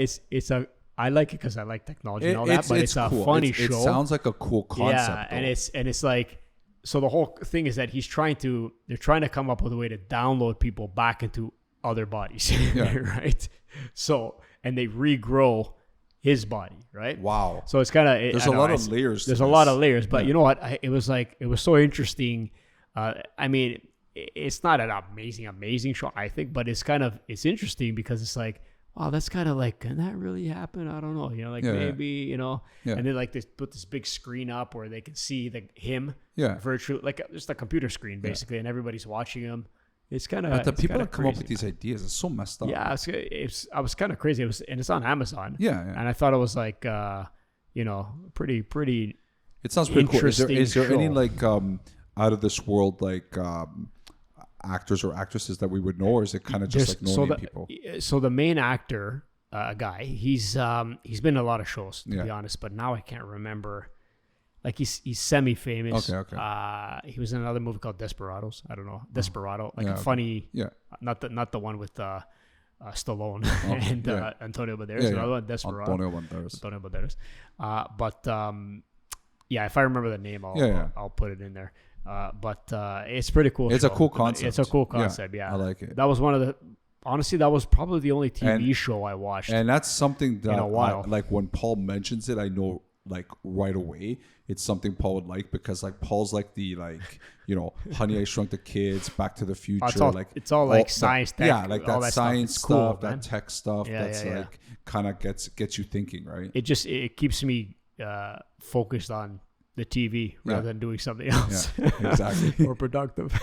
I like it because I like technology and all that, but it's a cool. funny It show. sounds like a cool concept. Yeah, though. and it's like, so the whole thing is that they're trying to come up with a way to download people back into other bodies, right? So, and they regrow his body, right? Wow. So it's kind of There's a lot of layers. There's a lot of layers, but you know what? It was so interesting. I mean, it's not an amazing show, I think, but it's interesting because it's like, wow, that's kind of like, can that really happen? I don't know. Maybe, and then like they put this big screen up where they can see him virtually, like just a computer screen basically, and everybody's watching him. It's kind of. But the people that come up crazy. with these ideas, it's so messed up. Yeah, I was kind of crazy. And it's on Amazon. Yeah. And I thought it was like, pretty. It sounds pretty cool. Is there any show. like out of this world like actors or actresses that we would know, or is it kind of just like no-name people? So the main actor, guy, he's been in a lot of shows to be honest, but now I can't remember. Like he's semi-famous. Okay. He was in another movie called Desperados. I don't know, Desperado, like a funny. Yeah. Not the one with Stallone and Antonio Banderas. Another one, Desperado. Antonio Banderas. But if I remember the name, I'll put it in there. But it's pretty cool. It's show. a cool concept. It's a cool concept. Yeah, I like it. That was honestly, that was probably the only TV show I watched. And that's something that in a while. like when Paul mentions it, I know like right away it's something Paul would like, because like Paul's like the Honey I Shrunk the Kids, Back to the Future, it's all like science tech, like all that that science stuff. It's cool, stuff, that tech stuff. That's like kind of gets you thinking, right? It keeps me focused on the TV rather than doing something else. Yeah, exactly. More productive.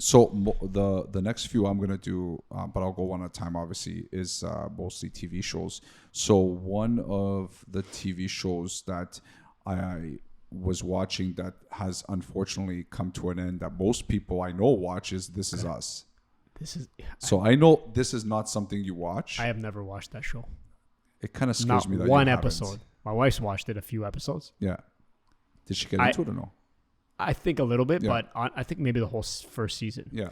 So the next few I'm gonna do, but I'll go one at a time. Obviously, is mostly TV shows. So one of the TV shows that I was watching that has unfortunately come to an end that most people I know watch is This Is Us. So I know this is not something you watch. I have never watched that show. It kind of scares me that one you episode. haven't. My wife's watched it a few episodes. Yeah. Did she get into it or no? I think a little bit, but I think maybe the whole first season. Yeah.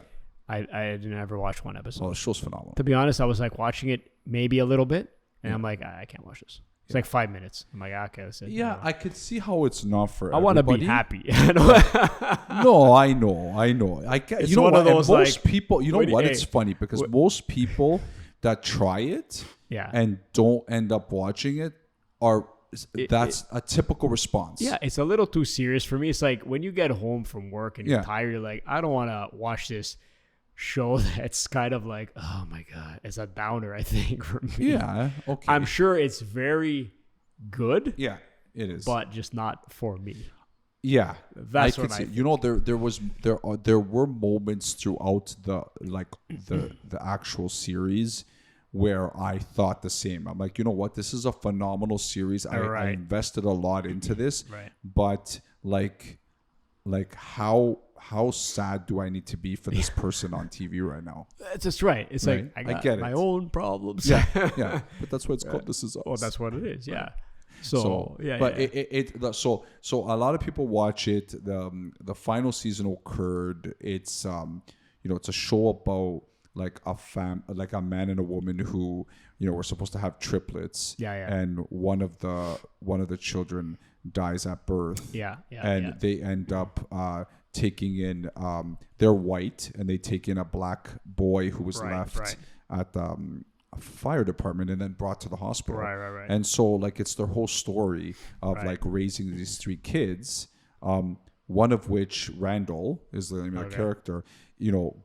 I didn't ever watch one episode. Well, the show's phenomenal. To be honest, I was like watching it maybe a little bit, and I'm like, I can't watch this. It's like 5 minutes. I'm like, okay, that's it. Yeah, I could see how it's not for I want to be everybody. happy. No, I know. I get. It's You know one what? of those, And most like, people. You know what- what? hey, It's funny because most people that try it and don't end up watching it are. That's a typical response. Yeah, it's a little too serious for me. It's like when you get home from work and you're tired, you're like, I don't want to watch this show that's kind of like, oh my God, it's a downer, I think, for me. Yeah. Okay. I'm sure it's very good. Yeah, it is. But just not for me. Yeah, That's I what could I see. think. You know, there were moments throughout the actual series where I thought the same. I'm like, you know what? This is a phenomenal series. I invested a lot into this. Right. But like how sad do I need to be for this person on TV right now? That's just right. It's Right. like, I got get my it. own problems. Yeah. But that's what it's called. This Is Us. Oh, that's what it is. Yeah. So a lot of people watch it. The final season occurred. It's it's a show about like a man and a woman who were supposed to have triplets. And one of the children dies at birth. They end up taking in they're white, and they take in a black boy who was left at the fire department and then brought to the hospital. Right. And so like it's their whole story of like raising these 3 kids, one of which, Randall is the name of the character,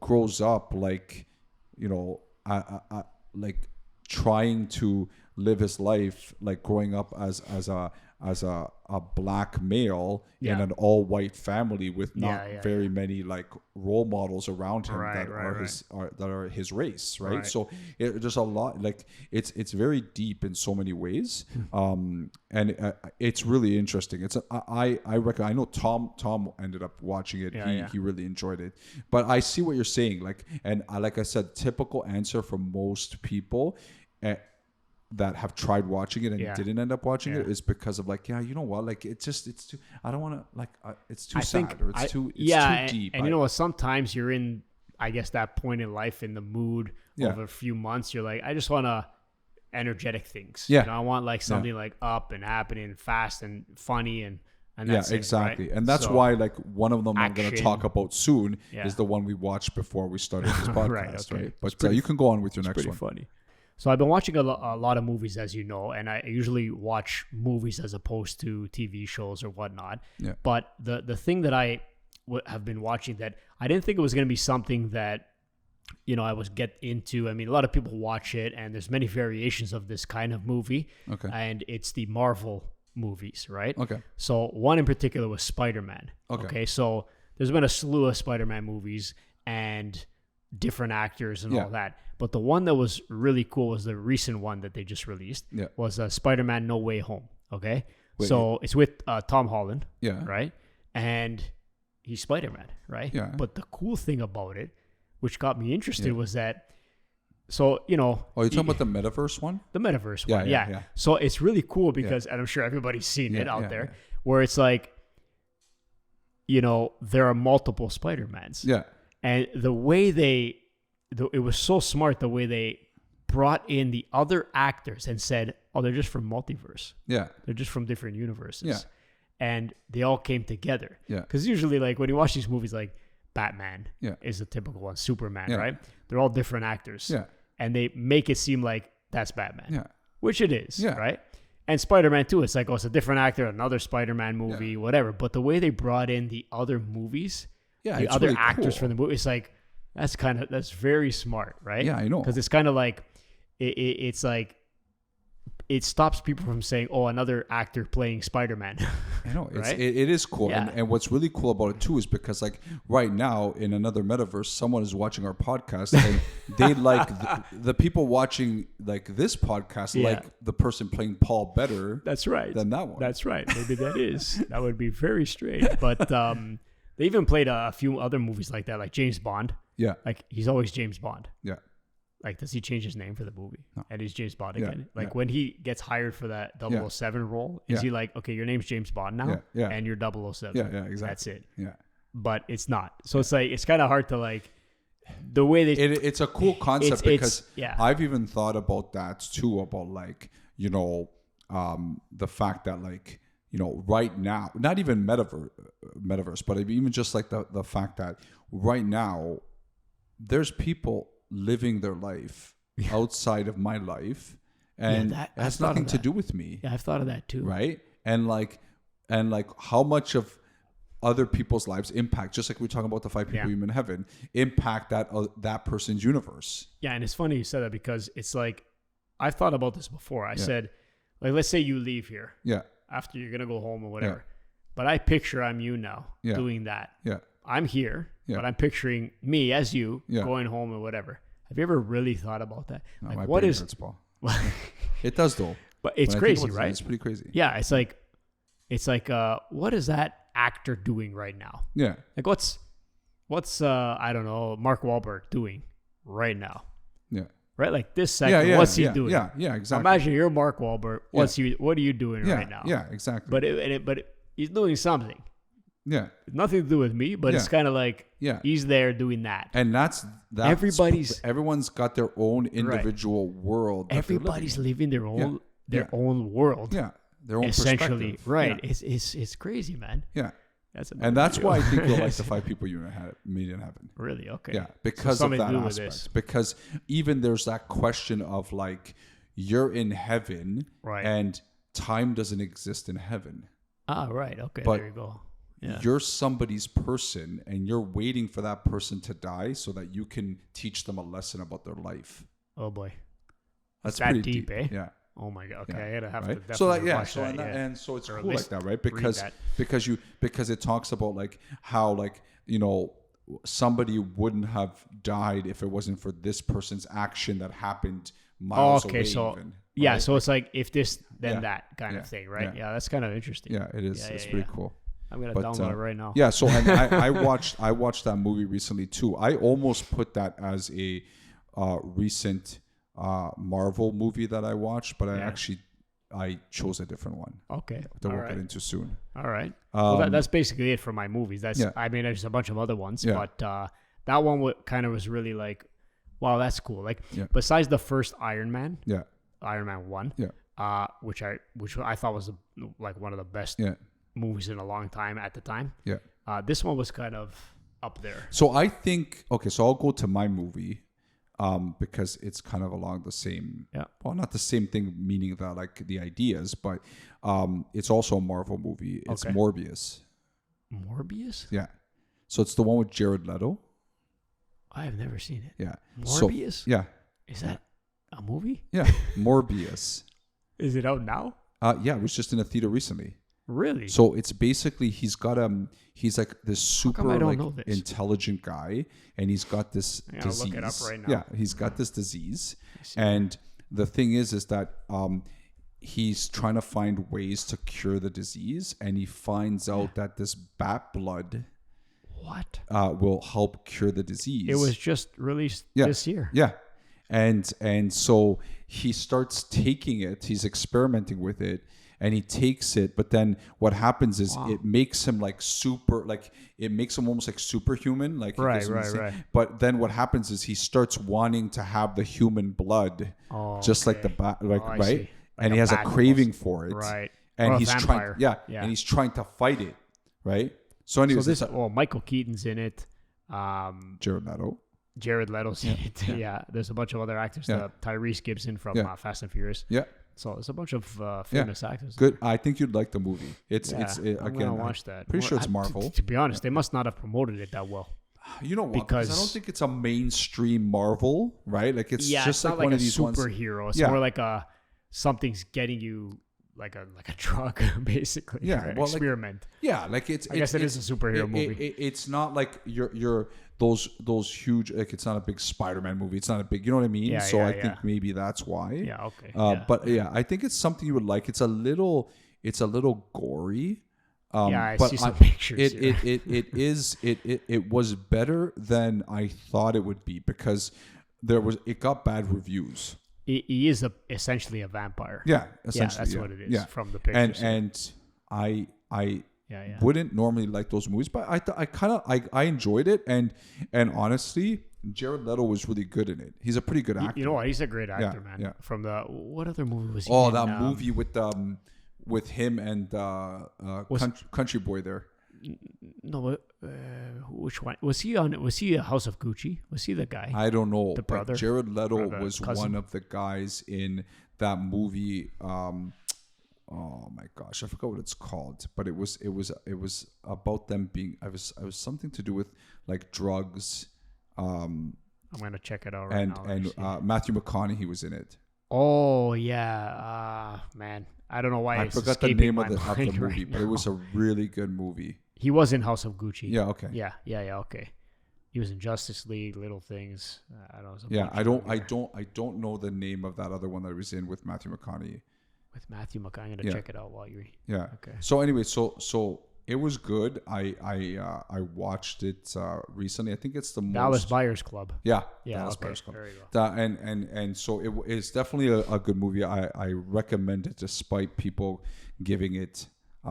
grows up like like trying to live his life, like growing up as a black male in an all white family with not very many like role models around him that are his race, right? So there's a lot, like it's very deep in so many ways, and it's really interesting. I reckon, I know Tom ended up watching it. He really enjoyed it, but I see what you're saying, like I said, typical answer for most people. that have tried watching it and Yeah. didn't end up watching it Yeah. is because of like, you know what, like it's too. I don't want to like. It's too I sad think or it's too. It's yeah, too and, deep. and you know what? Sometimes you're in, I guess, that point in life in the mood Yeah. of a few months. You're like, I just want to energetic things. Yeah. You know, I want like something like up and happening, fast and funny, and Yeah, that's it, exactly. right? And that's So- why like one of them I'm going to Action. talk about soon Yeah. is the one we watched before we started this podcast, right? okay. But pretty- you can go on with your next pretty one. funny. So I've been watching a lot of movies, as you know, and I usually watch movies as opposed to TV shows or whatnot. Yeah. But the thing that I have been watching that I didn't think it was going to be something that, you know, I was get into. I mean, a lot of people watch it, and there's many variations of this kind of movie. Okay. And it's the Marvel movies, right? Okay. So one in particular was Spider-Man. Okay. So there's been a slew of Spider-Man movies and different actors and Yeah. all that. But the one that was really cool was the recent one that they just released. Yeah. Was Spider-Man No Way Home. Okay. Wait, so it's with Tom Holland, Yeah. right? And he's Spider-Man, right? Yeah. But the cool thing about it, which got me interested, Yeah. was that, so, you know, Oh, you're talking about the metaverse one? the metaverse Yeah, one. yeah, Yeah, yeah. So it's really cool because, and I'm sure everybody's seen it Yeah, out yeah, there, yeah. where it's like, you know, there are multiple Spider-Mans. Yeah. And the way it was so smart the way they brought in the other actors and said, oh, they're just from multiverse. Yeah. They're just from different universes. Yeah. And they all came together. Yeah. Because usually, like, when you watch these movies, like Batman Yeah. is a typical one, Superman, Yeah. right? They're all different actors. Yeah. And they make it seem like that's Batman. Yeah. Which it is, Yeah. right? And Spider-Man too, it's like, oh, it's a different actor, another Spider-Man movie, whatever. But the way they brought in the other movies, Yeah. the it's other really actors cool. from the movie, it's like, that's very smart, right? Yeah, I know. Because it's kind of like, it's like, it stops people from saying, oh, another actor playing Spider-Man. I know right? it is cool, Yeah. and what's really cool about it too is because like right now in another metaverse, someone is watching our podcast and they like the people watching like this podcast Yeah. like the person playing Paul better That's right. than that one. That's right. Maybe that is. That would be very strange. But they even played a few other movies like that, like James Bond. yeah, Like, he's always James Bond. yeah, Like, does he change his name for the movie? No. And he's James Bond Yeah, again. Like, yeah. when he gets hired for that 007 role, is Yeah. he like, okay, your name's James Bond now, Yeah, yeah. and you're 007? yeah, yeah, exactly. That's it. Yeah, But it's not. So it's like, it's kind of hard to like, the way they. it's a cool concept It's- because yeah. I've even thought about that too, about like, you know, the fact that like, you know, right now, not even metaverse, but even just like the fact that right now there's people living their life outside of my life, and that- it has I've thought of nothing to that. do with me, Yeah, I've thought of that too. right? And like how much of other people's lives impact, just like we're talking about the 5 people Yeah. in heaven, impact that person's universe. Yeah, and it's funny you said that because it's like, I've thought about this before. I said, like, let's say you leave here Yeah, after you're going to go home or whatever. But I picture I'm you now Yeah. doing that. yeah, I'm here, Yeah. but I'm picturing me as you Yeah. going home or whatever. Have you ever really thought about that? no, Like, my what brain is? hurts, Paul. It does though. But it's When I think crazy, about it, right? It's pretty crazy. Yeah, it's like, what is that actor doing right now? Yeah, Like, what's I don't know, Mark Wahlberg doing right now? yeah, Right, like this yeah, second, yeah. what's he yeah, doing? Yeah, yeah, exactly. Imagine you're Mark Wahlberg. What are you doing yeah, right now? yeah, exactly. But he's doing something. yeah, Nothing to do with me, but it's Yeah. kind of like yeah. he's there doing that. And that's everyone's got their own individual world. that they're Everybody's living their own Yeah. own world. living. their own Essentially, perspective. right? Yeah. It's crazy, man. yeah. That's And that's another why I video. think you'll like the 5 people you made in heaven. Really okay. Yeah, because of something to that do with aspect. this. Because even there's that question of like, you're in heaven, Right. and time doesn't exist in heaven. Right. Okay. But there you go. Yeah. You're somebody's person, and you're waiting for that person to die so that you can teach them a lesson about their life. Oh boy. That's that pretty deep, eh? Yeah. Oh my god. Okay. Yeah. I gotta have to Right. definitely So like watch so that. and, and so it's Or at cool like least that, right? read that. Because it talks about like how like, you know, somebody wouldn't have died if it wasn't for this person's action that happened miles away. So even, yeah, right? so it's like if this then Yeah. that kind Yeah. of thing, right? Yeah. Yeah, that's kind of interesting. Yeah, it is. Yeah, It's yeah, pretty yeah. cool. I'm gonna But, download it right now. Yeah, so and I watched that movie recently too. I almost put that as a recent Marvel movie that I watched, but Yeah. I chose a different one Okay. that All we'll right. get into soon. All right. Well, Um, that's basically it for my movies. That's Yeah. I mean, there's a bunch of other ones, Yeah. but that one kind of was really like, wow, that's cool. Like Yeah. besides the first Iron Man, Yeah, Iron Man 1, yeah, which I thought was like one of the best yeah, movies in a long time at the time. yeah. This one was kind of up there. So I think okay. So I'll go to my movie, because it's kind of along the same. Yeah. Well, not the same thing, meaning that like the ideas, but it's also a Marvel movie. It's Okay. Morbius. Morbius? Yeah. So it's the one with Jared Leto. I have never seen it. Yeah. Morbius? So, yeah. Is that a movie? Yeah. Morbius. Is it out now? Yeah. It was just in a theater recently. Really? So it's basically he's like this come I super don't like know this? intelligent guy, and he's got this Yeah, I'll disease. look it up right now. Yeah, he's got this disease, and the thing is that he's trying to find ways to cure the disease, and he finds out that this bat blood What? will help cure the disease. It was just released Yeah. this year. Yeah. And so he starts taking it, he's experimenting with it, and he takes it, but then what happens is it makes him like super, like it makes him almost like superhuman, like he Right, gives him right, this thing. right. But then what happens is he starts wanting to have the human blood, Oh, just like the okay. bat, like Oh, I right, see. Like and a he has a bat craving almost. for it, Right. And Or a he's vampire. trying, yeah, Yeah. and he's trying to fight it, right? So So anyways, this, it's Michael Keaton's in it. Jared Leto, Jared Leto's in it. Yeah. There's a bunch of other actors. Yeah. Tyrese Gibson from Yeah. Fast and Furious. yeah. So there's a bunch of famous actors. Good. I think you'd like the movie. It's Yeah, I'm again. gonna watch that. Pretty sure it's To Marvel. be honest, they must not have promoted it that well. You know what? Because I don't Because- think it's a mainstream Marvel, right? Like it's Yeah, just it's like not like one a of these ones. superhero. It's Yeah. more like something's getting you like a drug, basically. Yeah, right? well, like- experiment. Yeah, like it's. I guess it is a superhero movie. It's not like you're those huge. Like it's not a big Spider-Man movie. It's not a big. You know what I mean? Yeah, so yeah, I yeah. think maybe that's why. Yeah. Okay. But yeah, I think it's something you would like. It's a little gory. Yeah, I but see some pictures here. It was better than I thought it would be because it got bad reviews. He is essentially a vampire. Yeah, Yeah, essentially. that's yeah, what it is yeah. from the pictures. And I yeah. wouldn't normally like those movies, but I enjoyed it, and honestly, Jared Leto was really good in it. He's a pretty good actor. You know what? He's a great actor, man. yeah. From what other movie was he Oh, in? that movie with him and Country Boy there. No, which one was he on? Was he a House of Gucci? Was he the guy? I don't know. The but brother? Jared Leto Or the was cousin? one of the guys in that movie. Oh my gosh, I forgot what it's called, but it was about them being. It was something to do with like drugs. I'm gonna check it out right now. Let me see. Matthew McConaughey was in it. Oh yeah, man. I don't know why I it's forgot the escaping name of my the mind movie, right but it was now. a really good movie. He was in House of Gucci. Yeah. Okay. Yeah. Okay. He was in Justice League, Little Things. I don't know. there's a Yeah. bunch I of don't. them there. I don't know the name of that other one that I was in with Matthew McConaughey. With Matthew McConaughey. I'm gonna Yeah. check it out while you. Yeah. Okay. So anyway, so it was good. I watched it recently. I think it's the Dallas most. Buyers Club. Yeah. Yeah. Dallas Okay. Buyers Club. There you go. That, and so it's definitely a good movie. I recommend it despite people giving it.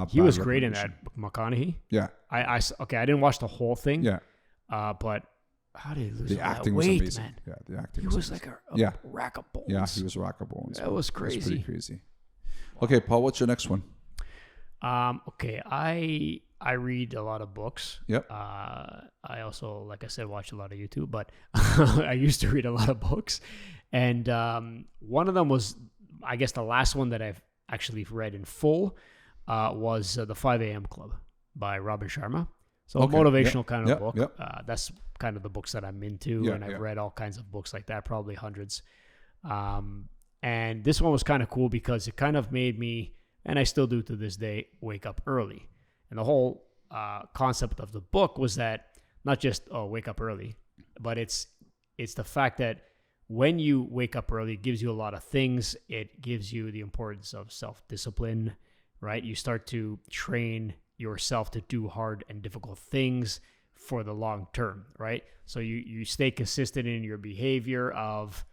He was great in that. McConaughey. Yeah. I didn't watch the whole thing. Yeah. But how did he lose The all that acting was weight, amazing. man? Yeah. The acting He was was amazing. like a Yeah. rack of bones. Yeah, he was a rack of bones. That was It was pretty crazy. crazy. Okay, Paul, what's your next one? Okay, I read a lot of books. Yep. I also, like I said, watch a lot of YouTube, but I used to read a lot of books. And one of them was, I guess, the last one that I've actually read in full was The 5 a.m. Club by Robin Sharma. So Okay, a motivational yep, kind of yep, book. yep. That's kind of the books that I'm into, Yeah, and I've yeah. read all kinds of books like that, probably hundreds. And this one was kind of cool because it kind of made me, and I still do to this day, wake up early. And the whole concept of the book was that not just wake up early, but it's the fact that when you wake up early, it gives you a lot of things. It gives you the importance of self-discipline, right? You start to train yourself to do hard and difficult things for the long term, right? So you stay consistent in your behavior of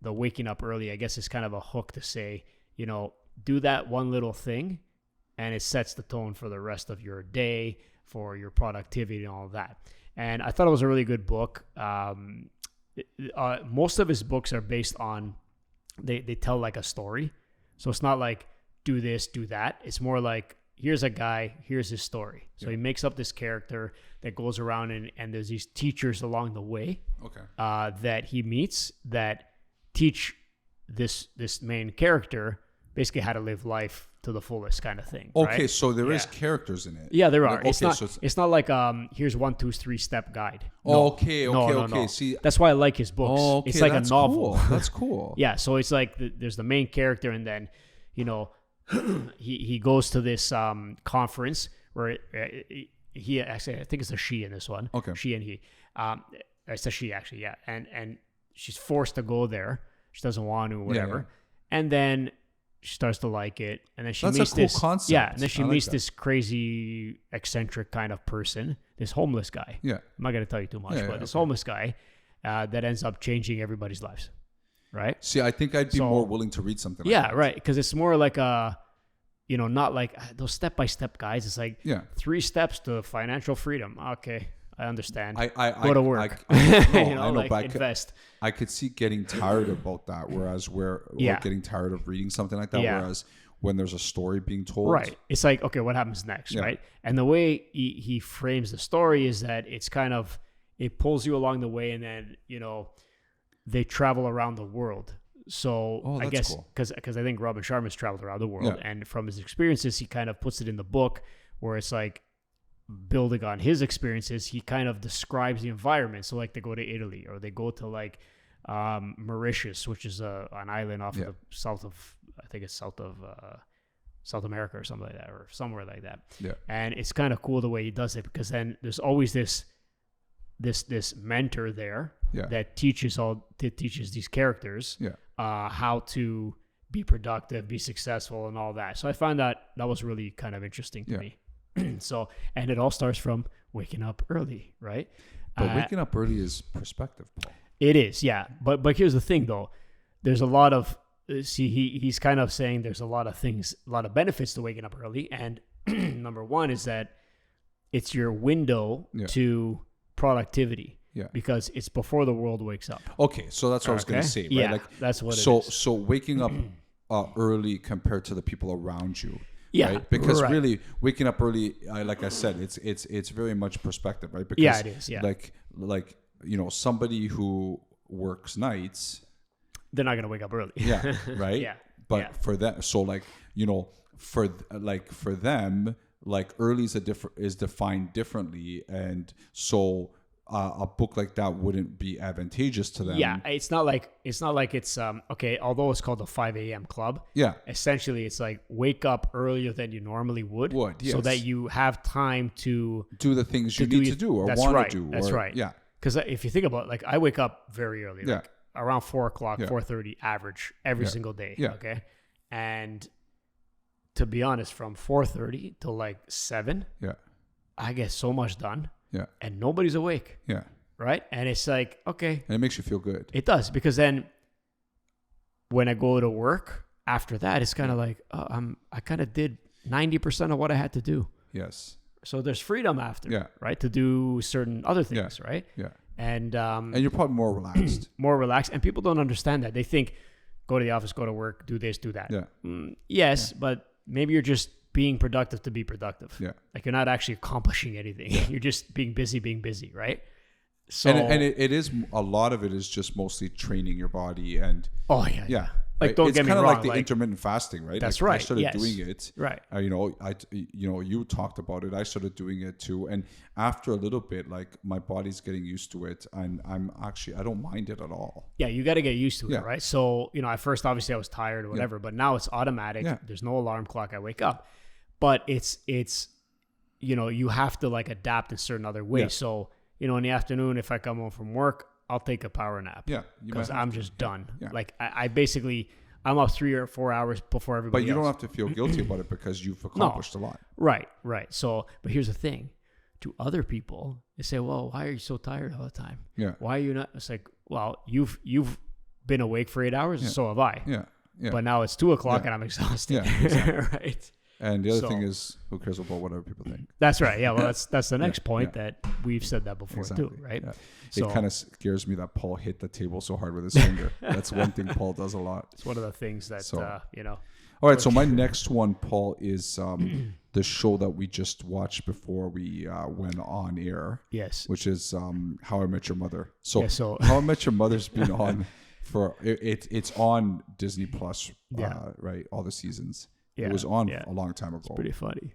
the waking up early, I guess, is kind of a hook to say, do that one little thing, and it sets the tone for the rest of your day, for your productivity and all of that. And I thought it was a really good book. Most of his books are based on, they tell like a story. So it's not like do this, do that. It's more like, here's a guy, here's his story. So he makes up this character that goes around and there's these teachers along the way that he meets that teach this main character basically how to live life to the fullest kind of thing. Okay, right? so there is characters in it. Yeah, there are. Okay, It's not like here's 1, 2, 3 step guide. No. No. Okay. No. See, that's why I like his books. okay, It's like a that's novel. Cool. That's cool. Yeah, so it's like there's the main character, and then he goes to this conference where he actually, I think it's a she in this one. Okay. She and he. It's a she actually, yeah. And she's forced to go there. She doesn't want to, whatever. Yeah. And then she starts to like it, and then she That's meets a cool this concept. yeah, and then she I like meets that. this crazy eccentric kind of person, this homeless guy. Yeah. I'm not gonna tell you too much, Yeah, but this homeless guy that ends up changing everybody's lives, right? See, I think I'd be So- more willing to read something like Yeah, that. right. Because it's more like not like those step by step guys. It's like Yeah. 3 steps to financial freedom. Okay, I understand. Go I to work. I know, like but invest. I could see getting tired about that, whereas we're Yeah. getting tired of reading something like that. Yeah. Whereas when there's a story being told, Right. It's like, okay, what happens next, Yeah. right? And the way he frames the story is that it's kind of, it pulls you along the way, and then, they travel around the world. So I that's guess, cool. because I think Robin Sharma's traveled around the world, Yeah. and from his experiences, he kind of puts it in the book where it's like building on his experiences, he kind of describes the environment. So like they go to Italy, or they go to like Mauritius, which is an island off Yeah. the south of, I think it's south of South America or something like that, or somewhere like that. Yeah. And it's kind of cool the way he does it, because then there's always this mentor there Yeah. that teaches these characters Yeah. how to be productive, be successful, and all that. So I find that was really kind of interesting to Yeah. me. So, and it all starts from waking up early, right? But waking up early is perspective, Paul. It is, yeah. But here's the thing, though. There's a lot of he's kind of saying there's a lot of things, a lot of benefits to waking up early, and number one is that it's your window Yeah. to productivity. Yeah. Because it's before the world wakes up. Okay, so that's what I was going to say, right? Yeah, that's what it is. So waking up early compared to the people around you. Yeah, right? Because right. really waking up early, like I said, it's very much perspective, right? Because Yeah, it is, yeah. like somebody who works nights, They're not going to wake up early. yeah, right? Yeah, But yeah. for them, so for them, like early is defined differently, and so a book like that wouldn't be advantageous to them. Yeah, it's not like it's okay. Although it's called the 5 a.m. club, Yeah. essentially it's like wake up earlier than you normally would, so yes. that you have time to Do the things you do need your- to do or that's want right, to do. That's or- right. Yeah. Because if you think about it, like I wake up very early, Yeah. like around 4:00, Yeah. 4:30 average every Yeah. single day. Yeah. Okay, and to be honest, from 4:30 to like 7, Yeah. I get so much done, Yeah. and nobody's awake, Yeah. right? And it's like, okay, And it makes you feel good. it does, because then when I go to work after that, it's kind of like I kind of did 90% of what I had to do. Yes. So there's freedom after, Yeah. right, to do certain other things, right? Yeah. And And you're probably more relaxed. more relaxed. And people don't understand that. They think, go to the office, go to work, do this, do that. Yeah. Yes, but maybe you're just being productive to be productive. Yeah. Like you're not actually accomplishing anything. You're just being busy, right? So, And it is, a lot of it is just mostly training your body and oh yeah, yeah. Like, right? don't it's get me kind of wrong, like the like- intermittent fasting, right? That's like I right, started yes. doing it. right. You talked about it. I started doing it too. And after a little bit, like my body's getting used to it. And I don't mind it at all. Yeah, you got to get used to it, Yeah. right? So, at first, obviously, I was tired or whatever, but now it's automatic. Yeah. There's no alarm clock. I wake up, but it's you have to like adapt in certain other ways. Yeah. So, in the afternoon, if I come home from work, I'll take a power nap. Yeah. Because I'm just done. Yeah. Like I basically, I'm up 3 or 4 hours before everybody But you else. don't have to feel guilty about it because you've accomplished a lot. Right. So, but here's the thing. To other people, they say, well, why are you so tired all the time? Yeah. Why are you not? It's like, well, you've been awake for 8 hours, so have I. Yeah. Yeah. But now it's 2:00 and I'm exhausted. Yeah, exactly. Right. And the other So- thing is, who cares about what other people think? That's right. Yeah. Well, that's the next point that we've said that before too, right? Yeah. So It kind of scares me that Paul hit the table so hard with his finger. That's one thing Paul does a lot. it's one of the things that So- you know. All right, so my next one, Paul, is the show that we just watched before we went on air, Yes. which is How I Met Your Mother. So, Yeah, so- How I Met Your Mother's been on for it's on Disney Plus, Yeah. right? All the seasons. Yeah, It was on yeah. a long time ago. Pretty funny.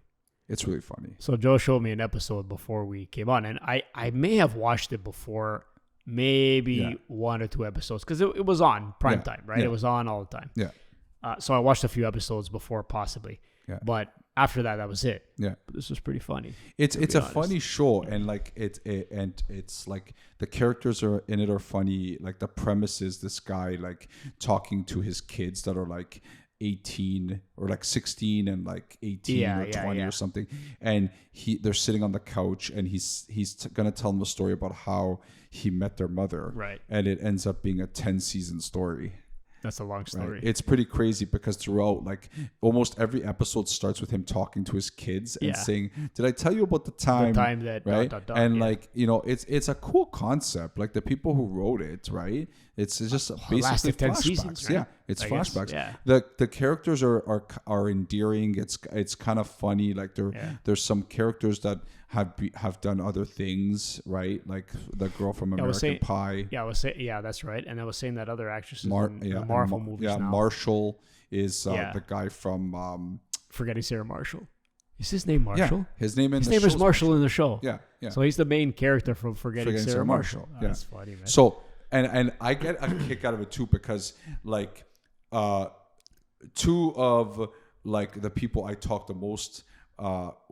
It's really funny. So Joe showed me an episode before we came on, and I may have watched it before, maybe Yeah. 1 or 2 episodes, because it was on prime Yeah, time, right? yeah. It was on all the time. Yeah, So I watched a few episodes before, possibly. Yeah. But after that was it. yeah. But this was pretty funny. It's be a honest. funny show, and like it's like the characters are in it are funny. Like the premise is this guy like talking to his kids that are like 18 or like 16 and like 18 Yeah, or yeah, 20 yeah. or something, and they're sitting on the couch, and he's gonna tell them a story about how he met their mother, Right. And it ends up being a 10-season story. That's a long Right? story. It's pretty crazy because throughout, like almost every episode starts with him talking to his kids and Yeah. saying, "Did I tell you about the time?" time that right? And yeah. like it's a cool concept. Like the people who wrote it, right? It's just basically lasted 10 flashbacks. seasons, right? Yeah, it's I guess, flashbacks. yeah. The characters are endearing. It's kind of funny. Like there's some characters that have done other things, right? Like the girl from was American saying- Pie. Yeah, I was saying, yeah, that's right. And I was saying that other actresses in the and Marvel movies yeah, now. Marshall is Yeah. the guy from Forgetting Sarah Marshall. Is his name Marshall? yeah, his name His name is Marshall in the show. Yeah, yeah. So he's the main character from Forgetting Sarah Marshall. yeah. That's funny, man. So and I get a kick out of it too because like two of like the people I talk the most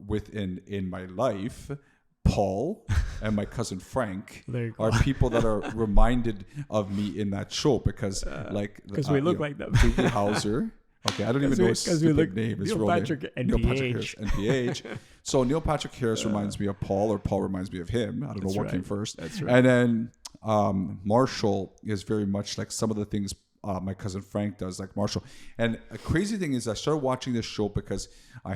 with in my life, Paul and my cousin Frank, There you go. are people that are reminded of me in that show because like Because we look like them. Doogie Howser. Okay, I don't even know his 'cause we stupid look name. His Neil real Patrick name. Neil Patrick NPH. Harris, NPH. So Neil Patrick Harris reminds me of Paul, or Paul reminds me of him. I don't know That's what came right. first. That's right. And then Marshall is very much like some of the things my cousin Frank does, like Marshall. And a crazy thing is, I started watching this show because I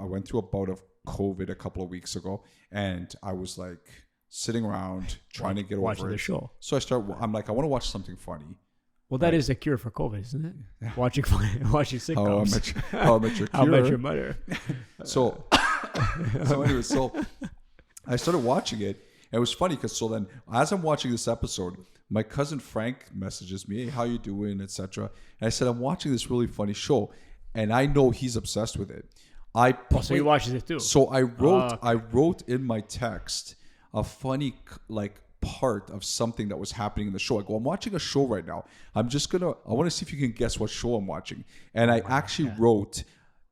went through a bout of COVID a couple of weeks ago, and I was like sitting around trying to get Watching over the it. show. So I'm like, I want to watch something funny. Well, that is the cure for COVID, isn't it? Watching sitcoms. How I Met Your How I Met Cure. Your Mother. So, so I started watching it. And it was funny because so then, as I'm watching this episode, my cousin Frank messages me, "Hey, how you doing?" etc. And I said, "I'm watching this really funny show," and I know he's obsessed with it. So he watches it too. So I wrote, okay. I wrote in my text a funny like part of something that was happening in the show. I go, I'm watching a show right now. I want to see if you can guess what show I'm watching. And I actually wrote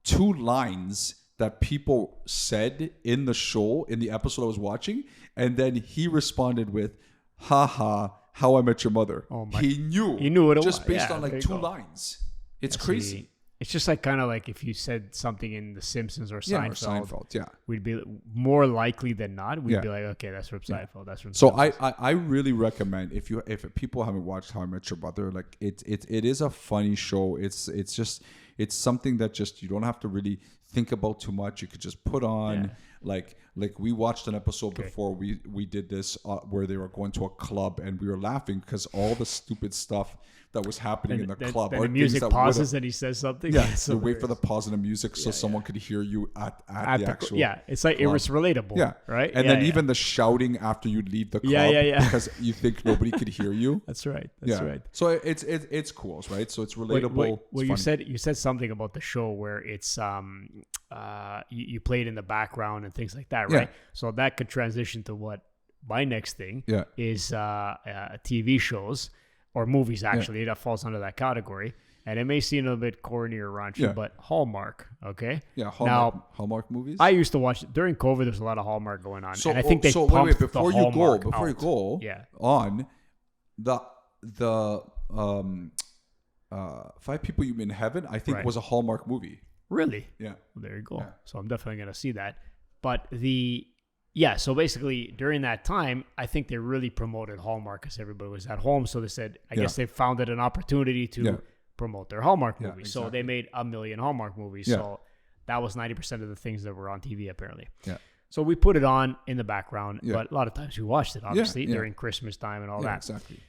2 lines that people said in the show, in the episode I was watching. And then he responded with, "Ha, How I Met Your Mother." Oh my- He knew what it just was. based Yeah, on there like you 2 go. lines. It's crazy. See, it's just like kind of like if you said something in The Simpsons or Yeah, or Seinfeld, Seinfeld. Yeah. we'd be more likely than not. We'd Yeah. be like, okay, that's from Seinfeld. That's from. So Simpsons. I really recommend if people haven't watched How I Met Your Mother, like it is a funny show. It's something that just you don't have to really think about too much. You could just put on like we watched an episode before we did this where they were going to a club and we were laughing because all the stupid stuff that was happening in the club. Then are the music things that pauses and he says something. Yeah, It's you wait for hilarious. the pause in the music so someone could hear you at the actual. Yeah, it's like it club. was relatable. Yeah. right. And Yeah, then yeah. even the shouting after you leave the club Yeah. because you think nobody could hear you. That's right. That's right. So it's cool, right? So it's relatable. Well, it's funny. you said something about the show where it's you play it in the background and things like that, right? Yeah. So that could transition to what my next thing Yeah. is TV shows or movies actually that falls under that category. And it may seem a little bit corny or raunchy, Yeah. but Hallmark, okay? Yeah, Now, Hallmark movies. I used to watch during COVID. There's a lot of Hallmark going on, so and I think they so pumped wait before the you go Hallmark before you out. go Yeah. on the 5 People You Meet in Heaven I think Right. was a Hallmark movie. Really? Yeah. Well, there you go. Yeah. So I'm definitely going to see that. But the Yeah, so basically during that time, I think they really promoted Hallmark because everybody was at home. So they said, I guess they found it an opportunity to promote their Hallmark movies. So they made 1 million Hallmark movies. Yeah. So that was 90% of the things that were on TV apparently. Yeah. So we put it on in the background, Yeah. but a lot of times we watched it, obviously, yeah. during Christmas time and all Yeah, that. exactly.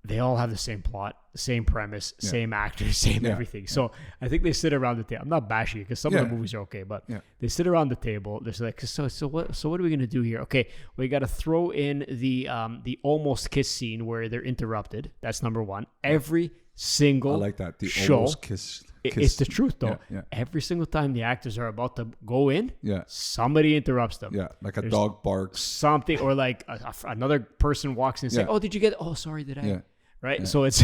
They all have the same plot, same premise, same actors, same everything. So I think they sit around the table. I'm not bashing it because some of the movies are okay, but they sit around the table. They're like, so what are we gonna do here? Okay, we got to throw in the almost kiss scene where they're interrupted. That's number one. Every single I like that. The show, almost kiss. It's the truth though. Yeah. Every single time the actors are about to go in, Yeah. somebody interrupts them. Yeah. Like a dog barks. Something, or like another person walks in and says, "Oh, did you get? Oh, sorry, did I?" Yeah. Right. Yeah. So it's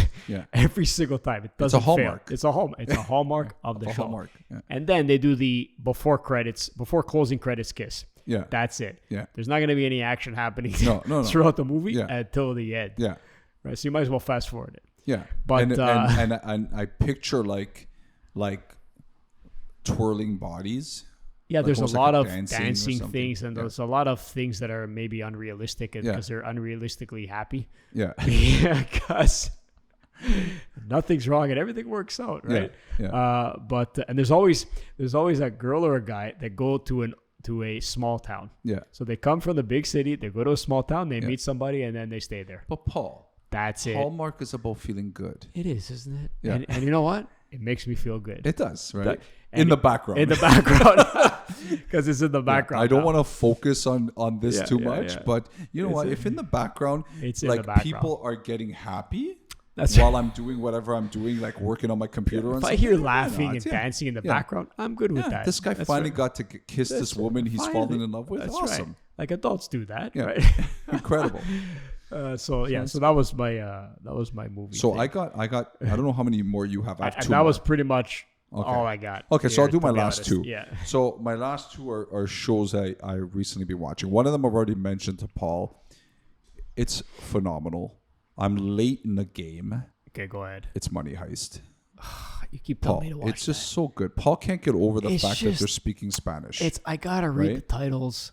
every single time. It doesn't fail. Hallmark. It's a hallmark. It's a hallmark of the show. Hallmark. Yeah. And then they do the before closing credits kiss. Yeah. That's it. Yeah. There's not going to be any action happening No. throughout the movie Yeah. until the end. Yeah. Right. So you might as well fast forward it. Yeah. But, and I picture like twirling bodies. Yeah, Like there's a almost lot like of dancing or dancing something. things, and Yeah. there's a lot of things that are maybe unrealistic because they're unrealistically happy. Yeah. Because nothing's wrong and everything works out, right? Yeah. But and there's always a girl or a guy that go to a small town. Yeah. So they come from the big city, they go to a small town, they meet somebody, and then they stay there. But Paul, That's it. Hallmark is about feeling good. It is, isn't it? Yeah. And you know what? It makes me feel good. It does, right? And in the background. In the background. Because it's in the background. I don't now. want to focus on this Yeah, too yeah, much, yeah. but you know what? If in the background, It's in like the background. people are getting happy That's while I'm doing whatever I'm doing, like working on my computer. If and I hear something, laughing why and not? dancing in the Yeah. background, I'm good with Yeah, that. this guy That's finally right. got to kiss this woman he's Finally. fallen in love with. That's Awesome. right. Like adults do that, Yeah. right? Incredible. So that was my movie. So thing. I got I don't know how many more you have. I have two that more. was pretty much all I got. Okay, so I'll here, do my to be last honest. two. Yeah. So my last two are shows I recently been watching. One of them I've already mentioned to Paul. It's phenomenal. I'm late in the game. Okay, go ahead. It's Money Heist. You keep Paul, telling me to watch it's just so good. Paul can't get over the It's fact that just- they're speaking Spanish. that. I gotta read Right? the titles,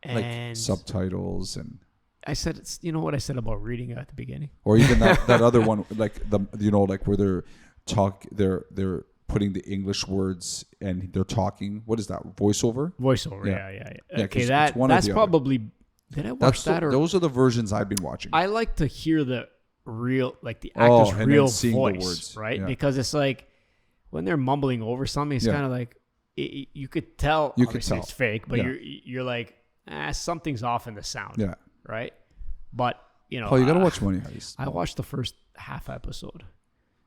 like and subtitles and I said, you know what I said about reading it at the beginning. or even that other one like like where they're putting the English words and they're talking. What is that? Voiceover? Voiceover, Yeah. yeah. Yeah, Okay, 'cause it's one or that's the other. probably. Did I watch that or those are the versions I've been watching. I like to hear the real, like the Oh, actor's and then real seeing the voice, words. right? Yeah. Because it's like when they're mumbling over something, it's Yeah. kind of like you could tell. You could obviously tell. it's fake, but Yeah. you're like, something's off in the sound, yeah. right? But Paul, you gotta watch Money Heist. I watched the first half episode.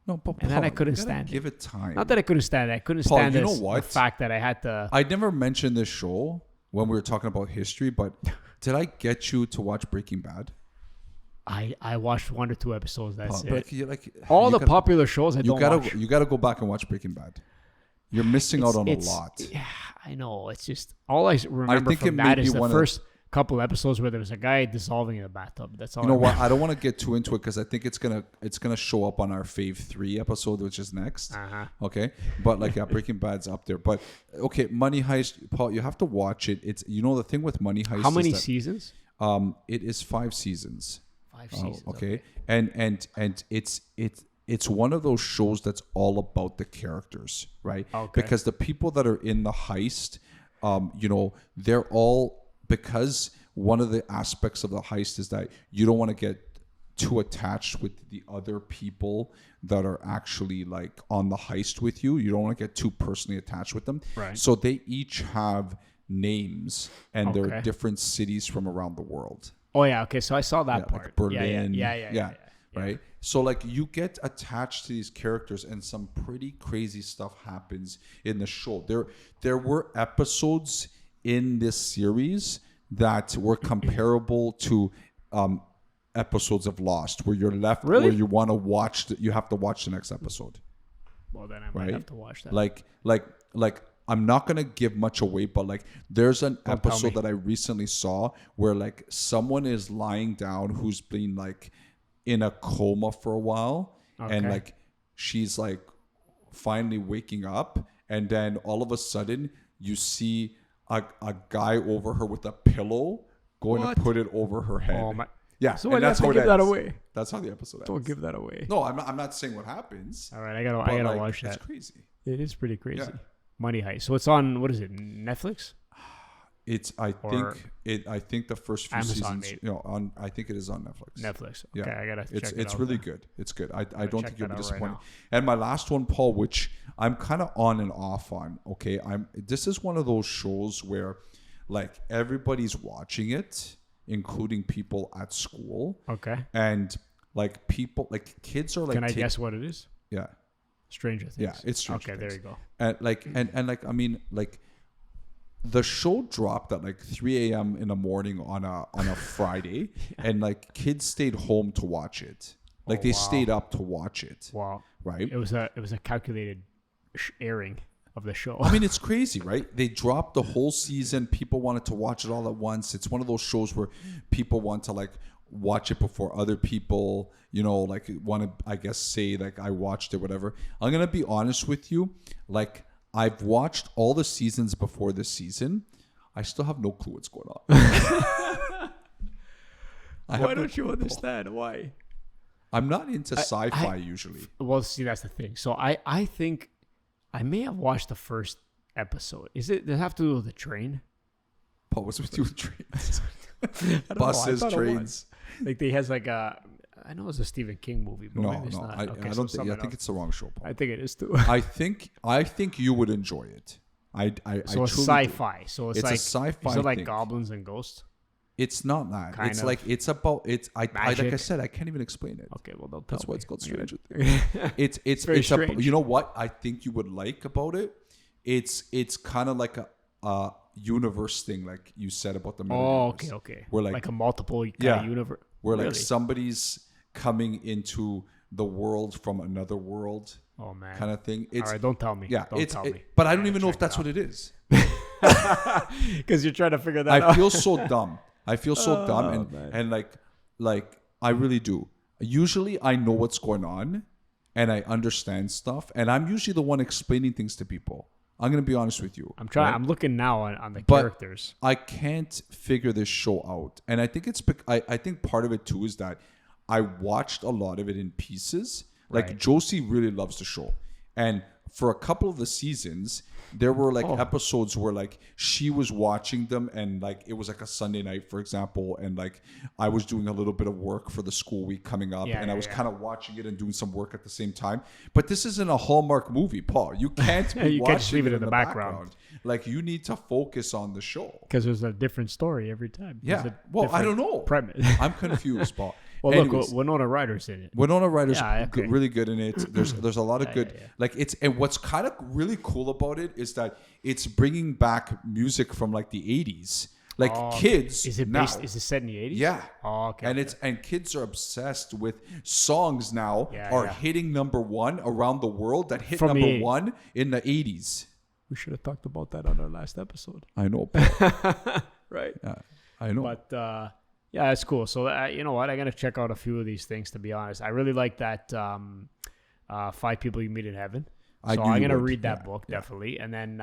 No, but and then I Paul, couldn't you gotta stand it. Give it time. Not that I couldn't stand it. I couldn't Paul, stand you know this, the what? fact that I had to. I never mentioned this show when we were talking about history, but did I get you to watch Breaking Bad? I watched 1 or 2 episodes. That's Paul, it. All All the popular shows I don't watch. You gotta go back and watch Breaking Bad. You're missing out on a lot. Yeah, I know. It's just all I remember think it from may that be is the one of the- first couple episodes where there was a guy dissolving in a bathtub. That's all. You know I what? remember. I don't want to get too into it because I think it's gonna show up on our Fave 3 episode, which is next. Uh-huh. Okay, but Breaking Bad's up there. But okay, Money Heist, Paul, you have to watch it. It's the thing with Money Heist. How many is that, seasons? it is 5 seasons. 5 seasons. Okay, and it's one of those shows that's all about the characters, right? Okay. Because the people that are in the heist, they're all, because one of the aspects of the heist is that you don't want to get too attached with the other people that are actually like on the heist with you. You don't want to get too personally attached with them. Right. So they each have names and they're Okay. different cities from around the world. Oh yeah. Okay. So I saw that Yeah, part. like Berlin. Yeah. Right. So like you get attached to these characters and some pretty crazy stuff happens in the show. There were episodes in this series that were comparable to episodes of Lost, where you're left Really? where you want to watch you have to watch the next episode. Well, then I might Right? have to watch that. Like I'm not gonna give much away, but like there's an Don't tell episode me. that I recently saw where like someone is lying down who's been like in a coma for a while, and Okay. like she's like finally waking up, and then all of a sudden you see a guy over her with a pillow going What? to put it over her head. Oh my! Yeah, So and I have that's to how it give that ends. away. That's how the episode ends. Don't give that away. No, I'm not saying what happens. All right, I gotta But, like, watch that. It's crazy. It is pretty crazy. Yeah. Money Heist. So it's on, what is it, Netflix? Or I think the first few Amazon seasons, made. I think it is on Netflix. Netflix. Yeah. Okay, I gotta check it It's out really then. good. It's good. I don't check think you'll that be out right disappointed. now. And my last one, Paul, which I'm kind of on and off on. Okay, this is one of those shows where, like, everybody's watching it, including people at school, Okay. and like people, like kids are like. Can I guess what it is? Yeah, Stranger Things. yeah, it's Stranger Okay, Things. there you go. And like and like I mean like the show dropped at like 3 a.m. in the morning on a Friday, and like kids stayed home to watch it. Like they wow. stayed up to watch it, Wow. right? It was a calculated airing of the show. I mean, it's crazy, right? They dropped the whole season. People wanted to watch it all at once. It's one of those shows where people want to like watch it before other people, like want to, I guess, say like I watched it, whatever. I'm going to be honest with you. Like I've watched all the seasons before this season. I still have no clue what's going on. Why don't you understand? Why? I'm not into sci-fi usually. Well, see, that's the thing. So I think I may have watched the first episode. Does it have to do with the train? Paul, what's with you with trains? I don't know. I Buses, thought it was. trains. Like they has like a. I know it's a Stephen King movie, but No, maybe it's no. not. I Okay, don't so think. I something think else. it's the wrong show, Paul. I think it is too. I think you would enjoy it. I So it's truly do. sci-fi. So It's it's a like sci-fi Is it like thing. goblins and ghosts? It's not that. Kind It's of. like it's about it's. Like I Magic. said, I can't even explain it. Okay, well, don't tell That's why me. it's called I'm gonna- Stranger Things. It's very a, strange. you know what I think you would like about it. It's kind of like a universe thing, like you said about the Oh, metaverse. okay. Where like a multiple kind Yeah. of universe. where like Really? somebody's coming into the world from another world, Oh man. kind of thing. It's All right, don't tell me. yeah. Don't It's tell me. but I don't even know if that's what it is. Because you're trying to figure that I out. feel so dumb. I feel so dumb, Oh, man. and like I really do. Usually, I know what's going on, and I understand stuff, and I'm usually the one explaining things to people. I'm gonna be honest with you. I'm trying. right? I'm looking now on the But- characters. I can't figure this show out, and I think I think part of it too is that I watched a lot of it in pieces. Like Right. Josie really loves the show, and for a couple of the seasons, there were like Oh. episodes where like she was watching them, and like it was like a Sunday night, for example, and like I was doing a little bit of work for the school week coming up, Yeah, and I yeah, was yeah. kind of watching it and doing some work at the same time. But this isn't a Hallmark movie, Paul. You can't be You can't just watching leave it it in the background. Like you need to focus on the show. Because there's a different story every time. There's Yeah. a Well, I different don't know. Premise. I'm confused, Paul. Well, Anyways, look, Winona Ryder's in it. Winona Ryder's Yeah, okay. really good in it. There's a lot of good yeah. like it's, and what's kind of really cool about it is that it's bringing back music from like the 80s. Like Oh, kids Is it now, based? Is it set in the 80s? yeah. Oh, okay. And kids are obsessed with songs now Yeah, are yeah. hitting number one around the world that hit From the number 80s. one in the 80s. we should have talked about that on our last episode. I know. Right. Yeah, I know. But yeah, it's cool. So you know what? I'm gonna check out a few of these things. To be honest, I really like that 5 People You Meet in Heaven. I So knew I'm you gonna would. read that Yeah, book yeah. definitely, and then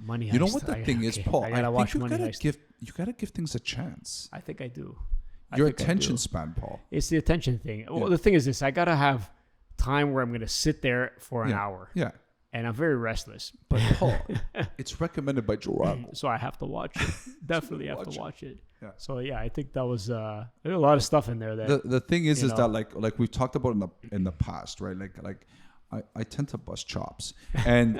Money Heist. You know what the thing is, Paul? I I gotta think watch you Money gotta Heist. give things a chance. I think I do. Your think I attention do. span, Paul. It's the attention thing. Well, Yeah. the thing is this: I gotta have time where I'm gonna sit there for an Yeah. hour, Yeah. and I'm very restless. But Paul, it's recommended by Joe Rago. So I have to watch it. Definitely have to watch it. Yeah. So yeah, I think that was there's a lot of stuff in there that The thing is you is know. that like we've talked about in the past, right? Like I tend to bust chops, and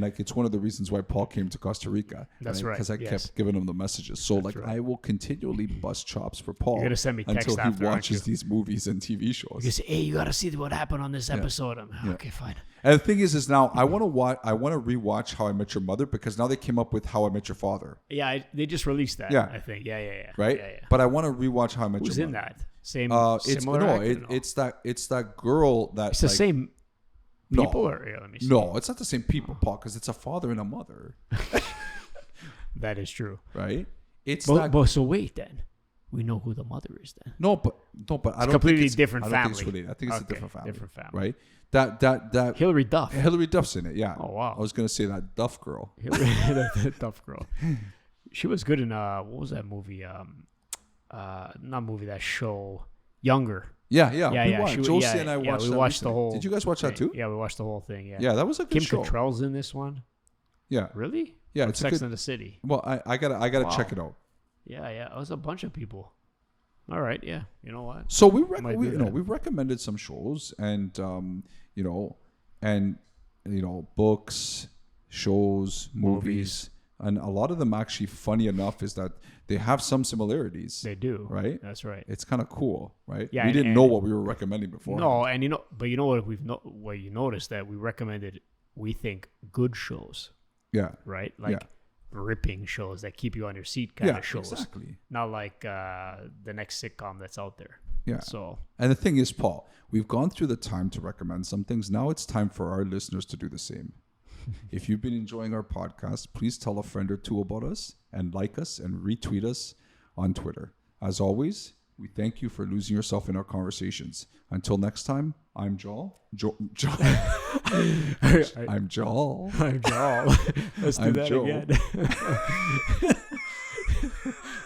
like it's one of the reasons why Paul came to Costa Rica. That's right, Because I yes. kept giving him the messages. So like right. I will continually bust chops for Paul You're gonna send me text until he after, aren't watches you? these movies and TV shows. you say, hey, you gotta see what happened on this episode. I'm, Yeah. Okay, fine. And the thing is now I want to rewatch How I Met Your Mother because now they came up with How I Met Your Father, Yeah, they just released that. Yeah. I think. Yeah. right? Yeah, yeah. But I want to rewatch How I Met Who's Your in Mother. that? Same. It's similar no, actor? No. it's that girl that It's the like, same no. people. Or yeah, let me see. No, it's not the same people, Paul, because it's a father and a mother, That is true. right? It's But, that. but so wait then. We know who the mother is then. No, but I don't completely think it's different I don't think it's family. related. I think it's a Okay, different family. different family. Right? that Hillary Duff. Hillary Duff's in it. Yeah. Oh, wow. I was gonna say that Duff girl. Hillary, the Duff girl. She was good in what was that movie? Not movie, that show. Younger. Yeah. Yeah, We yeah. watched. She- Josie yeah, and I yeah, watched. we that watched the recently. whole Did you guys watch that too? Yeah, we watched the whole thing. Yeah. Yeah, that was a good Kim show. Cattrall's in this one. Yeah. Really? Yeah, From it's a Sex good. and the City. Well, I gotta Wow. check it out. Yeah, yeah. It was a bunch of people. All right. Yeah. You know what? So we Might do that. we've recommended some shows and books, shows, movies, and a lot of them actually, funny enough, is that they have some similarities. They do. Right? That's right. It's kind of cool, right? Yeah, we and- didn't know what we were recommending before. No, and but you know what what you noticed that we recommended, we think, good shows, Yeah. right? Like Yeah. ripping shows that keep you on your seat kind Yeah. of shows. Exactly. Not like the next sitcom that's out there. Yeah. So And the thing is, Paul, we've gone through the time to recommend some things. Now it's time for our listeners to do the same. If you've been enjoying our podcast, please tell a friend or two about us and like us and retweet us on Twitter. As always, we thank you for losing yourself in our conversations. Until next time, I'm Joel. I'm Joel. I'm Joel. Let's do I'm that Joe. again.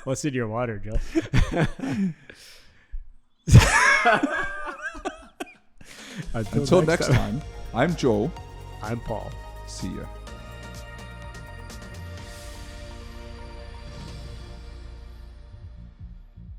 What's in your water, Joe? Until next time, I'm Joe. I'm Paul. See ya.